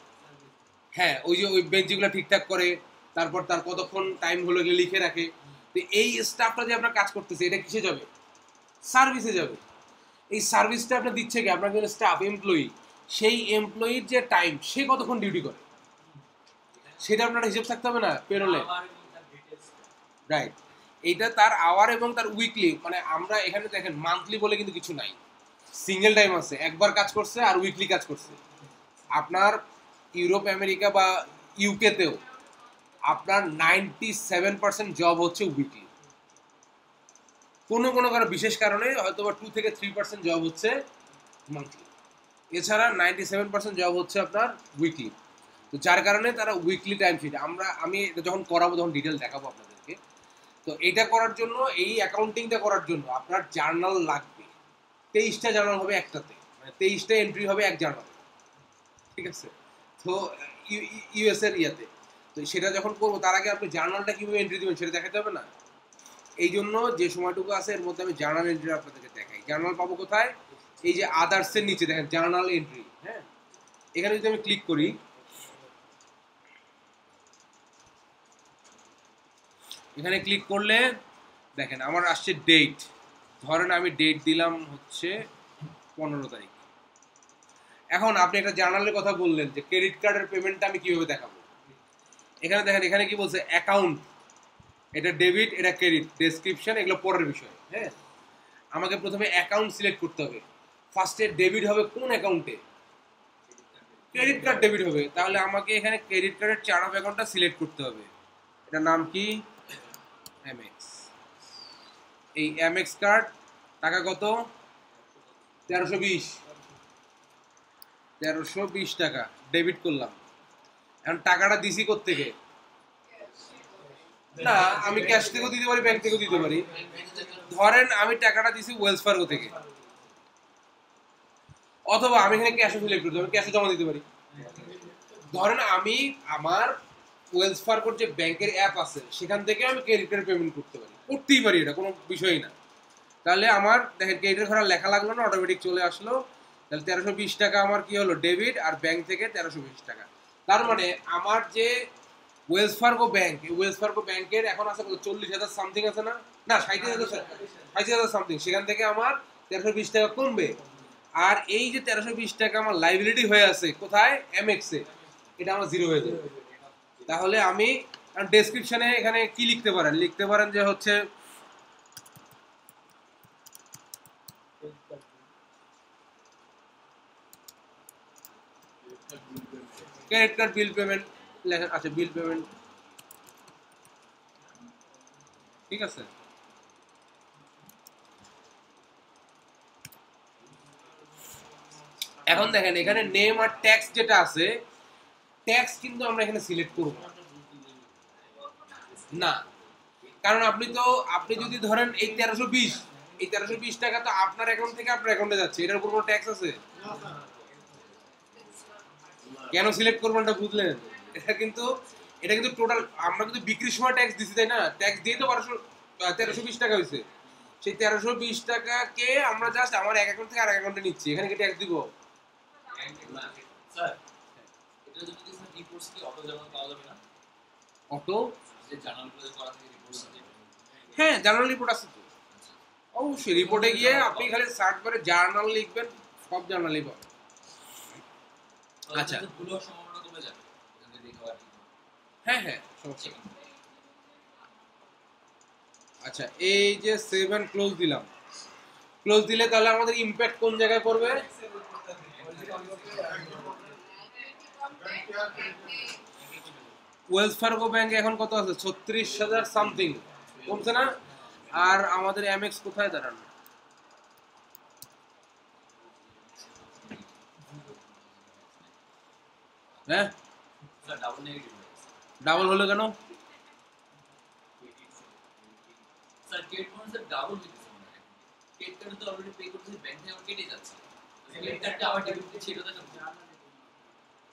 হ্যাঁ, ওই যে ওই বেঞ্চিগুলো ঠিকঠাক করে, তারপর তার কতক্ষণ টাইম হলো গিয়ে লিখে রাখে, তো এই স্টাফটা যে আপনার কাজ করতেছে এটা কিসে যাবে? সার্ভিসে যাবে। এই সার্ভিসটা আপনার দিচ্ছে কি আপনার জন্য স্টাফ এমপ্লয়ি, সেই এমপ্লয়ির যে টাইম সে কতক্ষণ ডিউটি করে সেটা আপনার হিসেব থাকতে হবে না পেরোলে, রাইট? এইটা তার আওয়ার এবং তার উইকলি, মানে আমরা এখানে দেখেন মান্থলি বলে কিন্তু কিছু নাই, সিঙ্গেল টাইম আছে, একবার কাজ করছে আর উইকলি কাজ করছে। আপনার ইউরোপ আমেরিকা বা ইউকেতেও আপনার 97% জব হচ্ছে উইকলি, কোনো কোনো কারণ বিশেষ কারণে হয়তো বা 2 থেকে 3% জব হচ্ছে মান্থলি, এছাড়া 97% জব হচ্ছে আপনার উইকলি। তো যার কারণে তারা উইকলি টাইম শিট, আমি এটা যখন করাবো তখন ডিটেল দেখাবো আপনাদেরকে। তো এটা করার জন্য, এই অ্যাকাউন্টিংটা করার জন্য আপনার জার্নাল লাগবে। 23টা জার্নাল হবে একটাতে, মানে 23টা এন্ট্রি হবে এক জার্নালে, ঠিক আছে? তো ইউএস এর ইয়াতে, তো সেটা যখন করবো তার আগে আপনি জার্নালটা কিভাবে এন্ট্রি দেবেন সেটা দেখাতে হবে না? এই জন্য যে সময়টুকু আছে এর মধ্যে আমি জার্নাল এন্ট্রি আপনাদেরকে দেখাই। জার্নাল পাবো কোথায়? এই যে আদার্সের নিচে দেখেন জার্নাল এন্ট্রি, হ্যাঁ, এখানে যদি আমি ক্লিক করি, এখানে ক্লিক করলে দেখেন আমার আসছে ডেট, ধরেন আমি ডেট দিলাম হচ্ছে 15 তারিখ। এখন আপনি একটা জার্নালের কথা বললেন যে ক্রেডিট কার্ডের পেমেন্টটা আমি কিভাবে দেখাবো, এখানে দেখেন, এখানে কি বলছে, অ্যাকাউন্ট, এটা ডেবিট, এটা ক্রেডিট, ডেসক্রিপশন এগুলো পরের বিষয়, হ্যাঁ। আমাকে প্রথমে অ্যাকাউন্ট সিলেক্ট করতে হবে। ফার্স্টে ডেবিট হবে কোন অ্যাকাউন্টে? ক্রেডিট কার্ড ডেবিট হবে, তাহলে আমাকে এখানে ক্রেডিট কার্ডের চার্ট অফ অ্যাকাউন্টটা সিলেক্ট করতে হবে। এটার নাম কি? এমএক্স। এই এমএক্স কার্ড, টাকা কত? 1320 টাকা ডেবিট করলাম। এখন টাকাটা দিছি কোত্থেকে? না, আমি ক্যাশ থেকেও দিতে পারি, ব্যাংক থেকেও দিতে পারি। ধরেন আমি টাকাটা দিছি ওয়েলস ফার্গো থেকে, অথবা আমি এখানে ক্যাশও সিলেক্ট করতে পারি, ক্যাশে জমা দিতে পারি। ধরেন আমি আমার ওয়েলস ফার্গোর যে ব্যাংকের অ্যাপ আছে সেখান থেকে আমি ক্রেডিট কার্ডে পেমেন্ট করতে পারি, করতেই পারি, এটা কোনো বিষয়ই না। তাহলে আমার দেখেন ক্রেডিট কার্ড লেখা লাগলো না, অটোমেটিক চলে আসলো। তাহলে 1320 টাকা আমার কি হলো? ডেবিট, আর ব্যাংক থেকে 1320 টাকা। তার মানে আমার যে Wells Fargo bank, Wells Fargo ব্যাংকের এখন আছে কত, 40,000 সামথিং আছে না, না 60,000, 60,000 সামথিং, সেখান থেকে আমার 1320 টাকা কমবে। আর এই যে 1320 টাকা আমার লাইবিলিটি হয়ে আছে কোথায়, এমএক্স এ, এটা আমার জিরো হয়ে যাবে। তাহলে আমি ডেসক্রিপশনে এখানে কি লিখতে পারেন, লিখতে পারেন যে হচ্ছে ক্রেডিট কার্ড বিল পেমেন্ট লেখা আছে, বিল পেমেন্ট, ঠিক আছে। এখন দেখেন এখানে নেম আর ট্যাক্স যেটা আছে, ট্যাক্স কিন্তু আমরা এখানে সিলেক্ট করব না, কারণ আপনি যদি ধরেন এই 1320, এই 1320 টাকা তো আপনার অ্যাকাউন্ট থেকে আপনার অ্যাকাউন্টে যাচ্ছে, এটার উপর কোনো ট্যাক্স আছে? কেন সিলেক্ট করবেন এটা বুঝলেন? এটা কিন্তু এটা কিন্তু টোটাল, আমরা কিন্তু বিক্রির সময় ট্যাক্স দিছি তাই না, ট্যাক্স দিয়ে তো 1320 টাকা হয়েছে, সেই 1320 টাকাকে আমরা জাস্ট আমার এক অ্যাকাউন্ট থেকে আর অ্যাকাউন্টে নিচ্ছি, এখানে কি ট্যাক্স দিব? স্যার এটা যদি স্যার রিপোর্টস কি অটো জমা পাওয়া যাবে না? অটো যে জার্নালগুলো করা থাকে রিপোর্টস আছে। হ্যাঁ, জার্নাল রিপোর্ট আছে তো, অবশ্যই রিপোর্টে গিয়ে আপনি খালি সার্চ করে জার্নাল লিখবেন, সব জার্নালই পাবেন। আচ্ছা, ভুলের সম্ভাবনা কমে যাবে এখানে দেখা আর কি। হ্যাঁ হ্যাঁ, সমস্যা নেই। আচ্ছা, এই যে সেভ এন্ড ক্লোজ দিলাম, ক্লোজ দিলে তাহলে আমাদের ইমপ্যাক্ট কোন জায়গায় পড়বে? ওয়েলস ফার্গো ব্যাংকে এখন কত আছে, 36,000 সামথিং, কমছে না? আর আমাদের এমএক্স কোথায় দাঁড়ান? হ্যাঁ, স্যার ডাবল নেগেটিভ ডাবল হলো কেন? Sir credit card sir double দিতেছে না, ক্রেডিট কার্ড তো অলরেডি পে করতেছি, ব্যাংক থেকে আমার কেটে যাচ্ছে, ক্রেডিট কার্ডটা আবার ডেবিট করছি, এটা তো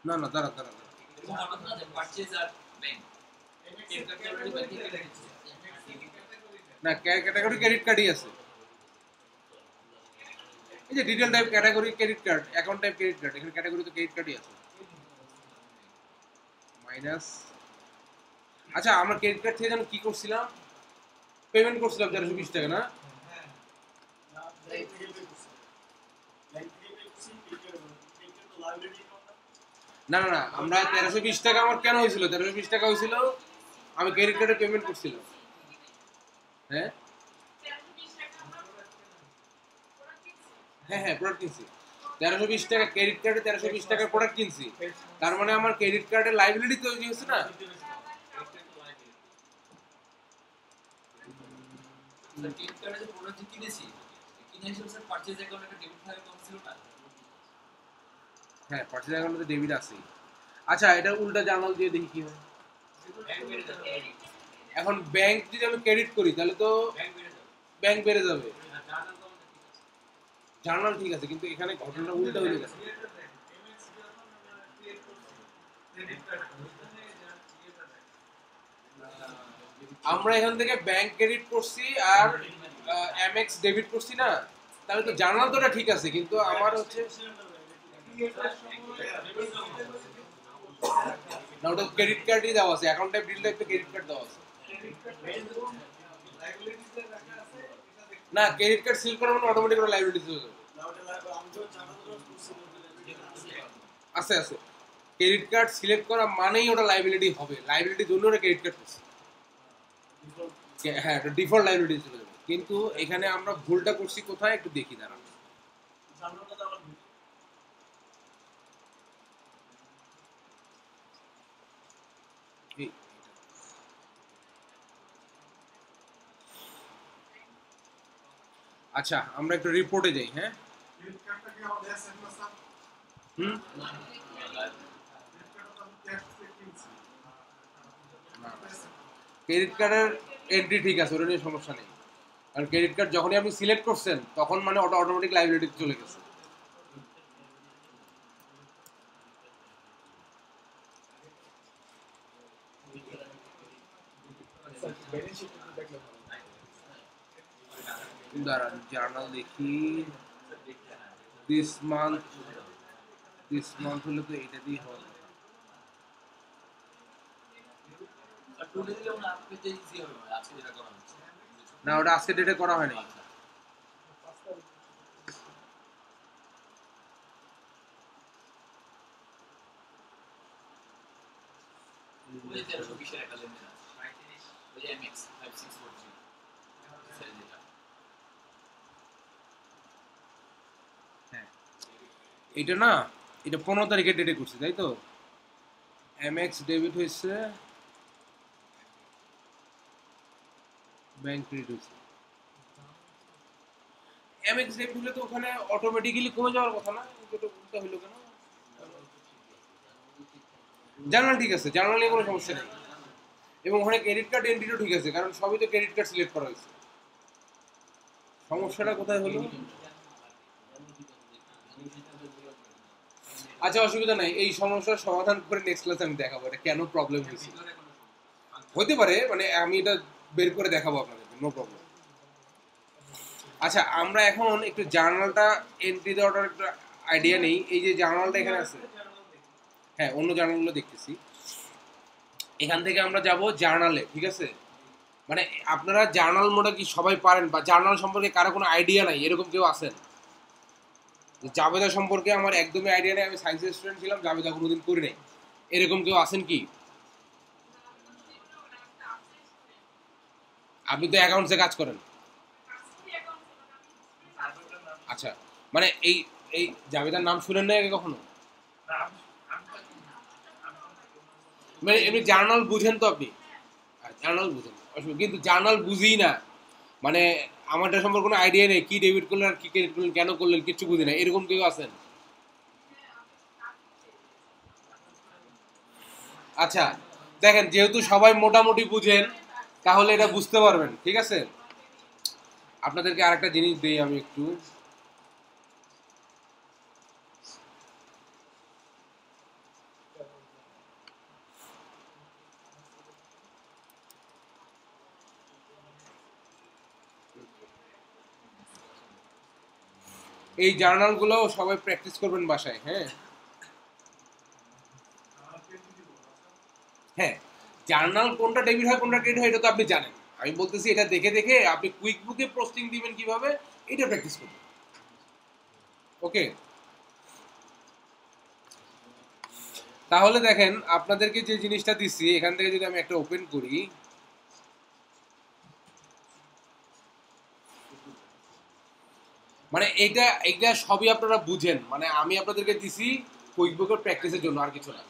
না না, দাঁড়া দাঁড়া, এরকম হঠাৎ না যে পারচেজ আর bank credit card already bank থেকে কেটে দিচ্ছে। না, ক্যাটাগরি ক্রেডিট কার্ডই আছে, এই যে detail type category credit card, account type credit card, এখানে ক্যাটাগরি তো ক্রেডিট কার্ডই আছে। মাইনাস, আচ্ছা আমরা ক্রেডিট কার্ড থেকে যেন কি করছিলাম, পেমেন্ট করছিলাম 1320 টাকা না? না না না, আমরা 1320 টাকা আমার কেন হয়েছিল, 1320 টাকা হয়েছিল আমি ক্রেডিট কার্ডে পেমেন্ট করছিলাম। হ্যাঁ হ্যাঁ হ্যাঁ, প্রোডাক্ট কিনছি 1320 টাকা, ক্রেডিট কার্ডে 1320 টাকার প্রোডাক্ট কিনছি, তার মানে আমার ক্রেডিট কার্ডের লাইবিলিটি তৈরি হচ্ছে না। স্যার ক্রেডিট কার্ডে যে প্রোডাক্ট কিনেছি, কিনে এসে স্যার পারচেজ অ্যাকাউন্টে একটা ডেবিট থাকে কম ছিল না? হ্যাঁ, পার্চেজ অ্যাকাউন্টে ডেবিট আছে। আচ্ছা, এটা উল্টা জার্নাল দিয়ে দেখি কি হয়। ব্যাংক বেড়ে যাবে, এখন ব্যাংক যদি আমি ক্রেডিট করি তাহলে তো ব্যাংক বেড়ে যাবে, ব্যাংক বেড়ে যাবে, জার্নাল তো আমাদের ঠিক আছে। জার্নাল ঠিক আছে, কিন্তু এখানে ঘটনাটা উল্টা হয়ে গেছে। আমরা এখান থেকে ব্যাংক ক্রেডিট করছি আর এমএক্স ডেবিট করছি না, তাহলে তো জার্নাল তো ঠিক আছে, কিন্তু আমার হচ্ছে না, ওটা ক্রেডিট কার্ডই দেওয়া আছে, অ্যাকাউন্ট টাইপ ডিল টাইপে ক্রেডিট কার্ড দেওয়া আছে না, ক্রেডিট কার্ড সিল করার মানে অটোমেটিক ওটা লাইবিলিটি চলে যাবে। আছে আছে, ক্রেডিট কার্ড সিলেক্ট করা মানেই ওটা লাইবিলিটি হবে, লাইবিলিটির জন্য ওটা ক্রেডিট কার্ড করছে, হ্যাঁ, এটা ডিফল্ট লাইবিলিটি চলে যাবে। কিন্তু এখানে আমরা ভুলটা করছি কোথায় একটু দেখি, দাঁড়ান। এই- আচ্ছা, আমরা একটু রিপোর্টে যাই। হ্যাঁ, হুম, ক্রেডিট কার্ডের এন্ট্রি ঠিক আছে, ওটা নিয়ে সমস্যা নেই, কারণ ক্রেডিট কার্ড যখনই আপনি সিলেক্ট করছেন তখন মানে ওটা অটোমেটিক লাইবিলিটি চলে গেছে। দাঁড়ান, জার্নাল দেখি, দিস মান্থ, দিস মান্থ হলে তো এটা দিয়ে হবে। টুলে দিলে ওনা আপনি যে ইজি হবে না আজকে যেটা করা হচ্ছে না ওটা আজকে ডেটে করা হয়নি। ওই 1320 এর একটা লেনদেন আছে ওই MX 5643 সেল যেটা হ্যাঁ এটা না, এটা 15 তারিখে ডেটে করছি তাই তো। MX ডেবিট হয়েছে, ব্যাংক ক্রেডিট হয়েছে। MX ডেবিট হলে তো ওখানে অটোমেটিক্যালি কমে যাওয়ার কথা না, এটা উল্টা হইলো কেন? জার্নাল ঠিক আছে, জার্নাল নিয়ে কোনো সমস্যা নেই, এবং ওখানে ক্রেডিট কার্ড এন্ট্রিও ঠিক আছে, কারণ সবই তো ক্রেডিট কার্ড সিলেক্ট করা হয়েছে। সমস্যাটা কোথায় হলো? আচ্ছা অসুবিধা নাই, এই সমস্যার সমাধান করে নেক্সট ক্লাসে আমি দেখাবো এটা কেন প্রবলেম হয়েছে। হতে পারে, মানে আমি এটা বের করে দেখাবো আপনাদেরকে, নো প্রবলেম। আচ্ছা আমরা এখন একটু জার্নালটা এন্ট্রি দেওয়াটার একটা আইডিয়া নেই। এই যে জার্নালটা এখানে আছে, হ্যাঁ অন্য জার্নালগুলো দেখতেছি। এখান থেকে আমরা যাব জার্নালে, ঠিক আছে? মানে আপনারা জার্নাল মোডে কি সবাই পারেন, বা জার্নাল সম্পর্কে কারো কোনো আইডিয়া নাই এরকম কেউ আছেন? জাবেদা সম্পর্কে আমার একদমই আইডিয়া নেই, আমি সায়েন্সের স্টুডেন্ট ছিলাম, জাবেদা কোনোদিন করি নাই, এরকম কেউ আছেন কি? আপনি তো অ্যাকাউন্টসে কাজ করেন। আচ্ছা মানে এই এই জাবেদার নাম শুনেন না আগে কখনো? মানে এমনি জার্নাল বুঝেন তো আপনি? জার্নাল বুঝেন, কিন্তু জার্নাল বুঝি না, মানে আমারটা সম্পর্কে কোনো আইডিয়া নেই, কি ডেবিট করলেন আর কি ক্রেডিট করলেন, কেন করলেন কিচ্ছু বুঝি না, এরকম কেউ আছেন? আচ্ছা দেখেন, যেহেতু সবাই মোটামুটি বুঝেন তাহলে এটা বুঝতে পারবেন, ঠিক আছে? আপনাদেরকে আরেকটা জিনিস দিই আমি একটু। এই জার্নালগুলো সবাই প্র্যাকটিস করবেন বাসায়, হ্যাঁ হ্যাঁ। জার্নাল কোনটা ডেবিট হয় কোনটা ক্রেডিট হয় এটা তো আপনি জানেন, আমি বলতেছি এটা দেখে দেখে আপনি কুইক বুকে পোস্টিং দিবেন কিভাবে, এটা প্র্যাকটিস করবেন। ওকে, তাহলে দেখেন আপনাদেরকে যে জিনিসটা দিচ্ছি এখান থেকে যদি আমি একটা ওপেন করি, মানে এইটা এইটা সবই আপনারা বুঝেন, মানে আমি আপনাদেরকে দিছি কুইক বুকের প্র্যাকটিসের জন্য, আর কিছু না।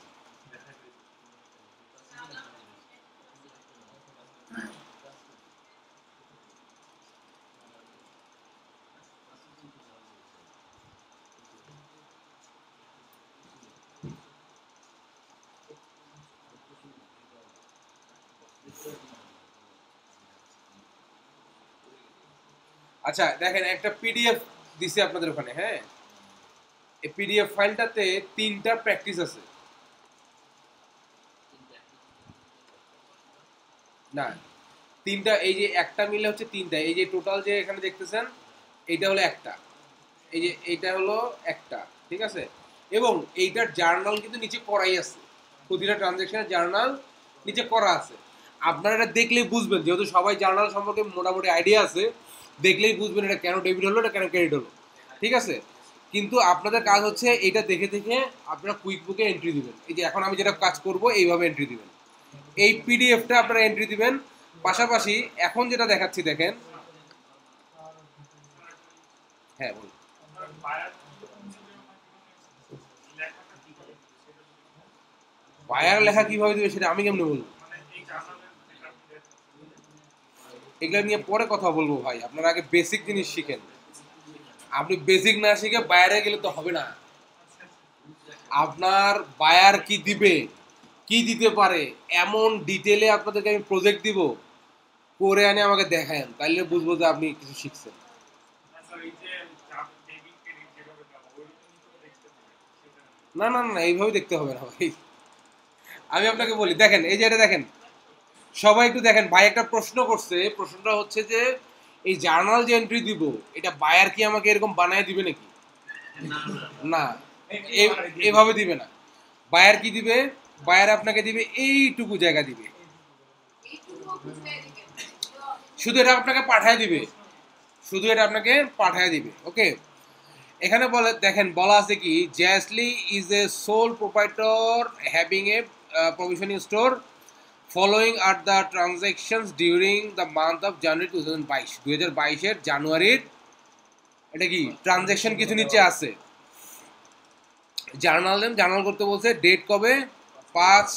আচ্ছা দেখেন একটা পিডিএফ দিছি আপনাদের ওখানে, হ্যাঁ এই পিডিএফ ফাইলটাতে 3টা প্র্যাকটিস আছে। না 3টা, এই যে একটা মিলে হচ্ছে 3টা, এই যে টোটাল যে এখানে দেখতেছেন এইটা হলো একটা, এই যে এইটা হলো একটা, ঠিক আছে? এবং এইটার জার্নাল কিন্তু নিচে করাই আছে, প্রতিটা ট্রানজ্যাকশনের জার্নাল নিচে করা আছে। আপনারা এটা দেখলেই বুঝবেন, যেহেতু সবাই জার্নাল সম্পর্কে মোটামুটি আইডিয়া আছে, দেখলেই বুঝবেন এটা কেন ডেবিট হলো, এটা কেন ক্রেডিট হলো, ঠিক আছে? কিন্তু আপনাদের কাজ হচ্ছে এইটা দেখে দেখে আপনারা কুইক বুকে এন্ট্রি দিবেন। এই যে এখন আমি যেটা কাজ করব এইভাবে এন্ট্রি দিবেন, এই পিডিএফটা আপনারা এন্ট্রি দিবেন। পাশাপাশি এখন যেটা দেখাচ্ছি দেখেন, হ্যাঁ বলুন। বায়ার লেখা কিভাবে দিবে সেটা আমি কেমনে বলবো? এগুলো নিয়ে পরে কথা বলবো ভাই, আপনারা আগে বেসিক জিনিস শিখেন। আপনি বেসিক না শিখে বায়ারে গেলে তো হবে না। আপনার বায়ার কি দিবে, কি দিতে পারে, এমন ডিটেলে আপনাদেরকে আমি প্রজেক্ট দিব, করে আনে আমাকে দেখায়েন, তাইলে বুঝবো যে আপনি কিছু শিখছেন। না না না এইভাবে দেখতে হবে না ভাই, আমি আপনাকে বলি দেখেন, এই যে এটা দেখেন, সবাই একটু দেখেন, ভাই একটা প্রশ্ন করছে, প্রশ্নটা হচ্ছে যে এই জার্নাল যে এন্ট্রি দিব এটা বায়ার কি আমাকে এরকম বানায় দিবে নাকি? না, এভাবে দিবে না। বায়ার কি দিবে, বায়ার আপনাকে দিবে এইটুকু জায়গা দিবে, শুধু এটা আপনাকে পাঠায় দিবে ওকে। এখানে বলে দেখেন বলা আছে কি, জ্যাসলি is a sole proprietor having a provisioning store following are the transactions during the month of January 2022 জানুয়ারির এটা কি ট্রানজ্যাকশন কিছু নিচে আছে। জার্নাল করতে বলছে, ডেট কবে 5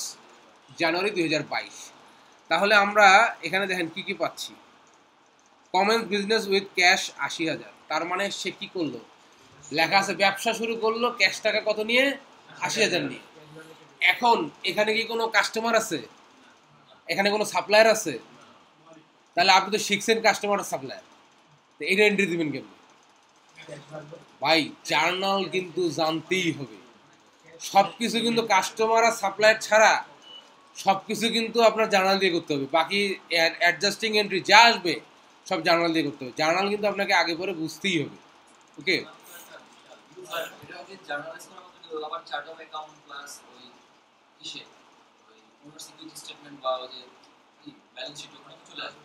জানুয়ারি 2022। তাহলে আমরা এখানে দেখেন কি কি পাচ্ছি, কমেন্স বিজনেস উইথ ক্যাশ 80,000, তার মানে সে কি করলো, লেখা আছে ব্যবসা শুরু করলো ক্যাশ টাকা কত নিয়ে, 80,000 নিয়ে। এখন এখানে কি কোনো কাস্টমার আছে, এখানে কোনো সাপ্লায়ার আছে? তাহলে আপনি তো শিখছেন কাস্টমার সাপ্লায়ার, তো এটা এন্ট্রি দিবেন কেমন ভাই? জার্নাল কিন্তু জানতেই হবে, সবকিছু কিন্তু কাস্টমার আর সাপ্লায়ার ছাড়া সবকিছু কিন্তু আপনার জার্নাল দিয়ে করতে হবে। বাকি অ্যাডজাস্টিং এন্ট্রি যা আসবে সব জার্নাল দিয়ে করতে হবে। জার্নাল কিন্তু আপনাকে আগে পরে বুঝতেই হবে ওকে। এটা হচ্ছে জার্নালাইজ করার মতো আবার চার্ট অফ অ্যাকাউন্ট প্লাস ওই কিসে ওই ওনার সিকিউরিটি স্টেটমেন্ট বা ওই যে কি ব্যালেন্স শিট ওখানে চলে আসবে।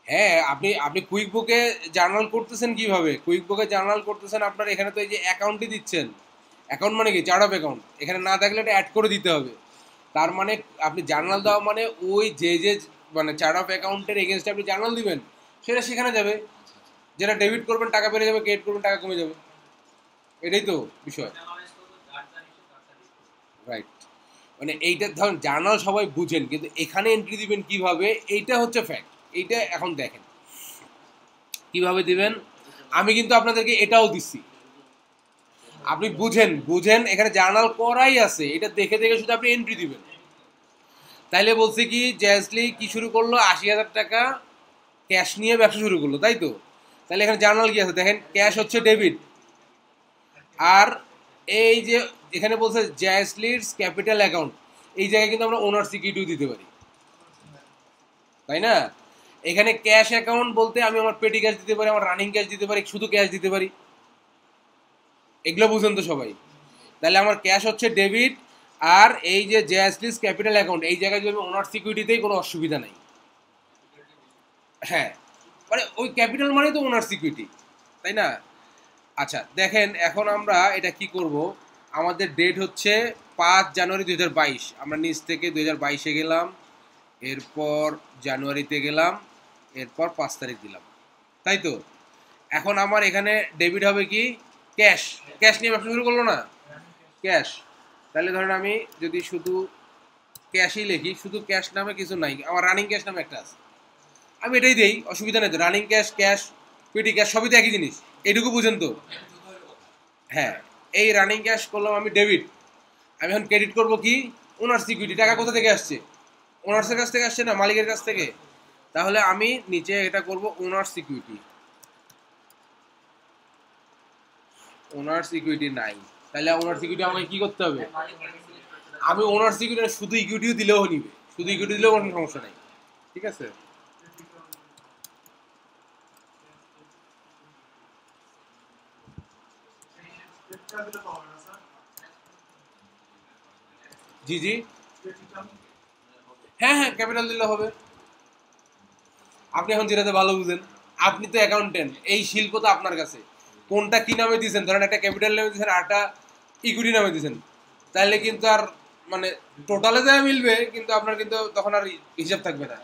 হ্যাঁ, আপনি কুইক বুকে জার্নাল করতেছেন কিভাবে? কুইক বুকে জার্নাল করতেছেন আপনার এখানে তো এই যে অ্যাকাউন্টই দিচ্ছেন, অ্যাকাউন্ট মানে কি চার্ট অফ অ্যাকাউন্ট, এখানে না থাকলে এটা অ্যাড করে দিতে হবে। তার মানে আপনি জার্নাল দেওয়া মানে ওই যে মানে চার্ট অফ অ্যাকাউন্টের এগেনস্টে আপনি জার্নাল দিবেন সেটা সেখানে যাবে, যেটা ডেবিট করবেন টাকা বেড়ে যাবে, ক্রেডিট করবেন টাকা কমে যাবে, এটাই তো বিষয় রাইট। মানে এইটা ধরুন জার্নাল সবাই বুঝেন, কিন্তু এখানে এন্ট্রি দিবেন কিভাবে এইটা হচ্ছে ফ্যাক্ট। এইটা এখন দেখেন কিভাবে দিবেন। আমি কিন্তু আপনাদেরকে এটাও দিচ্ছি, আপনি বুঝেন এখানে জার্নাল করাই আছে, এটা দেখে দেখে শুধু আপনি এন্ট্রি দিবেন। তাইলে বলছে কি, জ্যাসলি কি শুরু করলো, 80,000 টাকা ক্যাশ নিয়ে ব্যবসা শুরু করলো, তাই তো? তাহলে এখানে জার্নাল কি আছে দেখেন, ক্যাশ হচ্ছে ডেবিট, আর এই যে এখানে বলছে জ্যাসলির ক্যাপিটাল অ্যাকাউন্ট, এই জায়গায় কিন্তু আমরা ওনার সিকিউরিটিও দিতে পারি, তাই না? এখানে ক্যাশ অ্যাকাউন্ট বলতে আমি আমার পেটি ক্যাশ দিতে পারি, আমার রানিং ক্যাশ দিতে পারি, শুধু ক্যাশ দিতে পারি, এগুলো বুঝেন তো সবাই। তাহলে আমার ক্যাশ হচ্ছে ডেবিট, আর এই যে জ্যাসলিস ক্যাপিটাল অ্যাকাউন্ট এই জায়গায় যদি ওনার সিকিউরিটিতেই কোনো অসুবিধা নেই। হ্যাঁ, মানে ওই ক্যাপিটাল মানে তো ওনার সিকিউরিটি, তাই না? আচ্ছা দেখেন এখন আমরা এটা কি করব, আমাদের ডেট হচ্ছে 5 জানুয়ারি 2022, আমরা নিচ থেকে 2022-এ গেলাম, এরপর জানুয়ারিতে গেলাম, এরপর 5 তারিখ দিলাম, তাই তো? এখন আমার এখানে ডেবিট হবে কি, ক্যাশ। ক্যাশ নিয়ে ব্যবসা শুরু করলো না, ক্যাশ। তাহলে ধরেন আমি যদি শুধু ক্যাশই লিখি, শুধু ক্যাশ নামে কিছু নাই, আমার রানিং ক্যাশ নামে একটা আছে, আমি এটাই দেই, অসুবিধা নেই তো। রানিং ক্যাশ, ক্যাশ, পেটি ক্যাশ সবই তো একই জিনিস, এইটুকু বুঝেন তো? হ্যাঁ, এই রানিং ক্যাশ করলাম আমি ডেবিট। আমি এখন ক্রেডিট করব কি, ওনার সিকিউরিটি। টাকা কোথা থেকে আসছে, ওনার্সের কাছ থেকে আসছে না মালিকের কাছ থেকে? তাহলে আমি নিচে এটা করব ওনার সিকিউরিটি। ওনার সিকিউরিটি নাই, তাহলে ওনার সিকিউরিটি আমাকে কি করতে হবে, আমি ওনার সিকিউরিটি শুধু ইকুইটিও দিলেও নিবে, শুধু ইকুইটি দিলেও কোনো সমস্যা নাই, ঠিক আছে? জি জি, হ্যাঁ হ্যাঁ, ক্যাপিটাল দিলে হবে। আপনি এখন যেটাতে ভালো বুঝেন, আপনি তো অ্যাকাউন্টেন্ট, এই শিল্প তো আপনার কাছে। কোনটা কি নামে দিয়েছেন, ধরেন একটা ক্যাপিটাল নামে দিয়েছেন আর একটা ইকুইটি নামে দিয়েছেন, তাহলে কিন্তু আর মানে টোটালে যা মিলবে কিন্তু আপনার কিন্তু তখন আর হিসাব থাকবে না।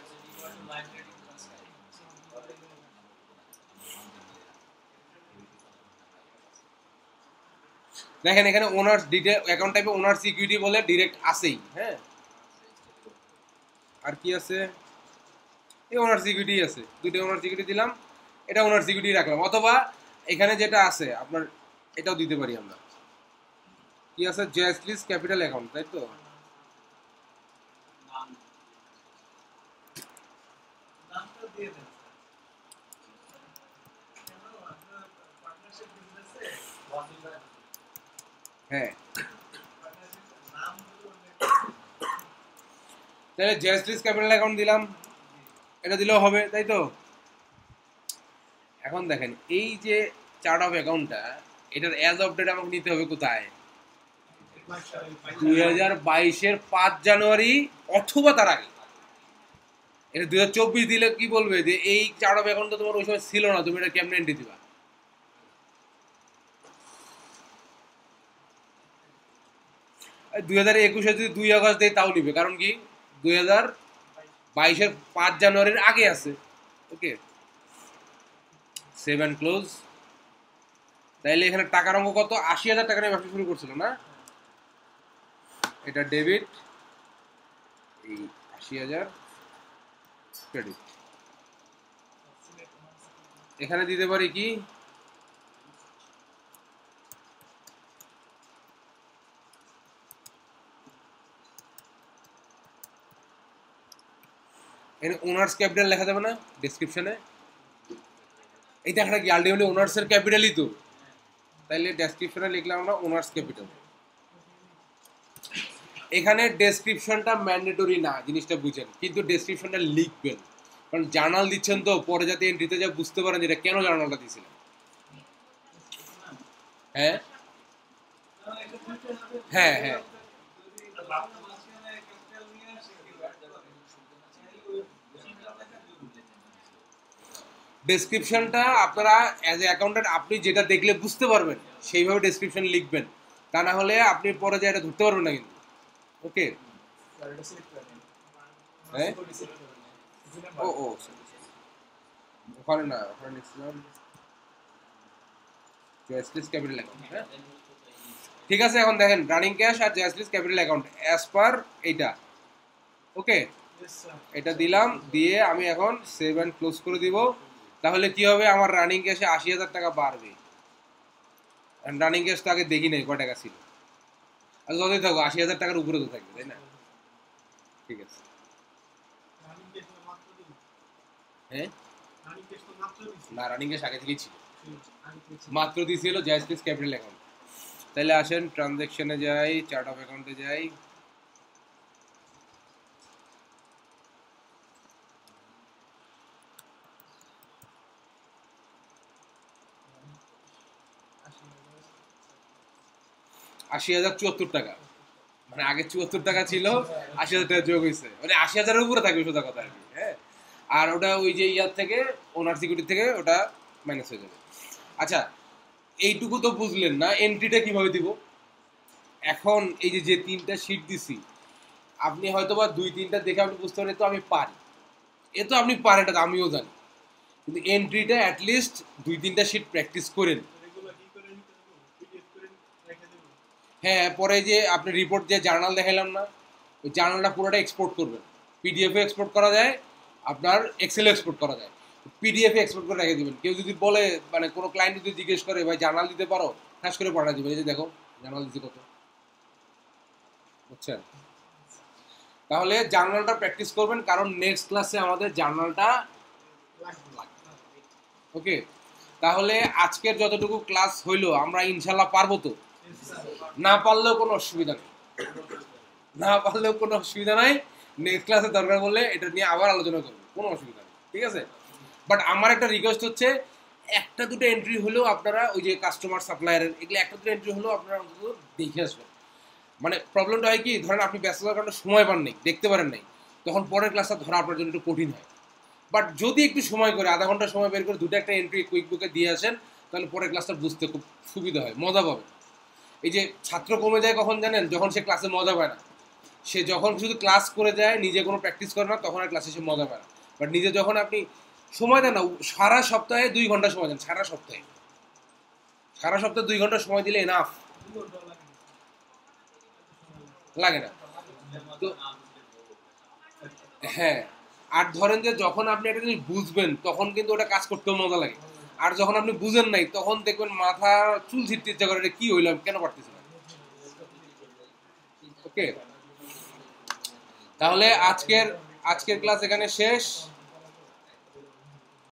দেখেন এখানে ওনার্স ডিটেল অ্যাকাউন্ট টাইপে ওনার সিকিউরিটি বলে ডিরেক্ট আসেই। হ্যাঁ, আর কি আছে, এই ওনার সিকিউরিটি আছে, দুইটা ওনার সিকিউরিটি দিলাম, এটা ওনার সিকিউরিটি রাখলাম। অথবা এখানে যেটা আছে আপনার এটাও দিতে পারি আমরা, কি আছে, জ্যাসলিস ক্যাপিটাল অ্যাকাউন্ট, তাই তো? হ্যাঁ, তাহলে জ্যাসলিস ক্যাপিটাল অ্যাকাউন্ট দিলাম, এটা দিলেও হবে, তাই তো? এখন দেখেন এই যে চার্ট অফ অ্যাকাউন্টটা, এটার অ্যাজ অফ ডেট আমাকে নিতে হবে কোথায়, 2022-এর 5 জানুয়ারি অথবা তার আগে। এটা 2024 দিলে কি বলবে যে এই চার্ট অফ অ্যাকাউন্ট তো তোমার ওই সময় ছিল না, তুমি এটা কেমনে এন্ট্রি দিবা? 2021 যদি 2 আগস্ট দেয় তাও নিবে, কারণ কি 2022-এর 5 জানুয়ারির আগে আছে। ওকে, 7 ক্লোজ। তাইলে এখানে টাকার অঙ্ক কত? 80,000 টাকা নিয়ে ব্যবসা শুরু করছিল না? এটা ডেবিট, এই 80,000 ক্রেডিট। এখানে দিতে পারি কি এখানে ওনার্স ক্যাপিটাল লেখা যাবে না ডেসক্রিপশনে? এই দেখা কি আলটিমেটলি ওনার্স এর ক্যাপিটালই তো, তাইলে ডেসক্রিপশনে লিখলাম আমরা ওনার্স ক্যাপিটাল। এখানে ডেসক্রিপশনটা ম্যান্ডেটরি না, জিনিসটা বুঝেন, কিন্তু ডেসক্রিপশনটা লিখবেন, কারণ জার্নাল দিচ্ছেন তো, পরে যাতে এন্ট্রিতে যা বুঝতে পারেন যেটা কেন জার্নালটা দিয়েছিলেন। হ্যাঁ হ্যাঁ হ্যাঁ, ডেসক্রিপশনটা আপনারা অ্যাজ এ অ্যাকাউন্টেন্ট আপনি যেটা দেখলে বুঝতে পারবেন সেইভাবে ডেসক্রিপশন লিখবেন, তা না হলে আপনি পরে যা এটা ধরতে পারবেন না কিন্তু। ওকে, হ্যাঁ ও ও ওখানে না, ওখানে লিখছিলাম জয়শ্রীস ক্যাপিটাল অ্যাকাউন্ট। হ্যাঁ ঠিক আছে, এখন দেখেন রানিং ক্যাশ আর Joyshree's capital account as per এইটা। ওকে, এটা দিলাম, দিয়ে আমি এখন সেভ অ্যান্ড ক্লোজ করে দিব। তাহলে কি হবে, আমার রানিং ক্যাশে 80,000 টাকা বাড়বে। রানিং ক্যাশ তো আগে দেখি নাই কয় টাকা ছিল, আর যতই থাকো 80,000 টাকার উপরে তো থাকবে, তাই না? ঠিক আছে, হ্যাঁ না রানিং ক্যাশ আগে থেকেই ছিল, মাত্র দিয়েছিল জয়শ্রীস ক্যাপিটাল অ্যাকাউন্ট। তাহলে আসেন ট্রানজ্যাকশনে যাই, চার্ট অফ অ্যাকাউন্টে যাই। $80,074 টাকা, মানে আগে 74 টাকা ছিল, 80,000 টাকা যোগ হয়েছে, মানে 80,000-এর উপরে থাকবে সোজা কথা আর কি। হ্যাঁ, আর ওটা ওই যে ইয়ার থেকে ওনার সিকিউরিটি থেকে ওটা মাইনাস হয়ে যাবে। আচ্ছা, এইটুকু তো বুঝলেন না, এন্ট্রিটা কিভাবে দিব? এখন এই যে যে 3টা শিট দিছি, আপনি হয়তো বা 2-3টা দেখে আপনি বুঝতে পারেন তো আমি পারি, এ তো আপনি পারেন, এটা তো আমিও জানি, কিন্তু এন্ট্রিটা অ্যাটলিস্ট 2-3টা শিট প্র্যাকটিস করেন। হ্যাঁ, পরে যে আপনি রিপোর্ট যে জার্নাল দেখাইলাম না, ওই জার্নালটা পুরোটা এক্সপোর্ট করবেন। পিডিএফে এক্সপোর্ট করা যায়, আপনার এক্সেলে এক্সপোর্ট করা যায়। পিডিএফে এক্সপোর্ট করে রেখে দিবেন। কেউ যদি বলে, মানে কোনো ক্লায়েন্ট যদি জিজ্ঞেস করে ভাই জার্নাল দিতে পারো, খাস করে পাঠা দিবেন, এই যে দেখো জার্নাল দিতে কত, বুঝছেন? তাহলে জার্নালটা প্র্যাকটিস করবেন, কারণ নেক্সট ক্লাসে আমাদের জার্নালটা ওকে। তাহলে আজকের যতটুকু ক্লাস হইলো আমরা ইনশাল্লাহ পারবো তো? না পারলেও কোনো অসুবিধা নেই, না পারলেও কোনো অসুবিধা নাই। নেক্সট ক্লাসে দরকার বললে এটা নিয়ে আবার আলোচনা করবো, কোনো অসুবিধা নেই, ঠিক আছে? বাট আমার একটা রিকোয়েস্ট হচ্ছে, একটা দুটো এন্ট্রি হলেও আপনারা ওই যে কাস্টমার সাপ্লায়ারের এগুলো একটা দুটো এন্ট্রি হলেও আপনারা অন্তত দেখে আসবেন। মানে প্রবলেমটা হয় কি, ধরেন আপনি ব্যস্ততার কারণে সময় পান নাই, দেখতে পারেন নাই, তখন পরের ক্লাসটা ধরা আপনার জন্য একটু কঠিন হয়। বাট যদি একটু সময় করে, আধা ঘন্টা সময় বের করে দুটো একটা এন্ট্রি কুইক বুকে দিয়ে আসেন, তাহলে পরের ক্লাসটা বুঝতে খুব সুবিধা হয়, মজা পাবেন। এই যে ছাত্র কমে যায় কখন জানেন? যখন সে ক্লাসে মজা পায় না। সে যখন শুধু ক্লাস করে যায়, নিজে কোনো প্র্যাকটিস করে না, তখন আর ক্লাসে সে মজা পায় না। বাট নিজে যখন আপনি সময় দেন না, সারা সপ্তাহে 2 ঘন্টা সময় দেন, সারা সপ্তাহে 2 ঘন্টা সময় দিলে এনাফ, লাগে না তো? হ্যাঁ, আর ধরেন যে যখন আপনি একটা জিনিস বুঝবেন তখন কিন্তু ওটা কাজ করতেও মজা লাগে, আর যখন আপনি বুঝেন নাই তখন দেখবেন মাথা চুল ছিটতে ইচ্ছা করে, এটা কি হইলাম, কেন পারতেছি না। ওকে, তাহলে আজকের ক্লাস এখানে শেষ।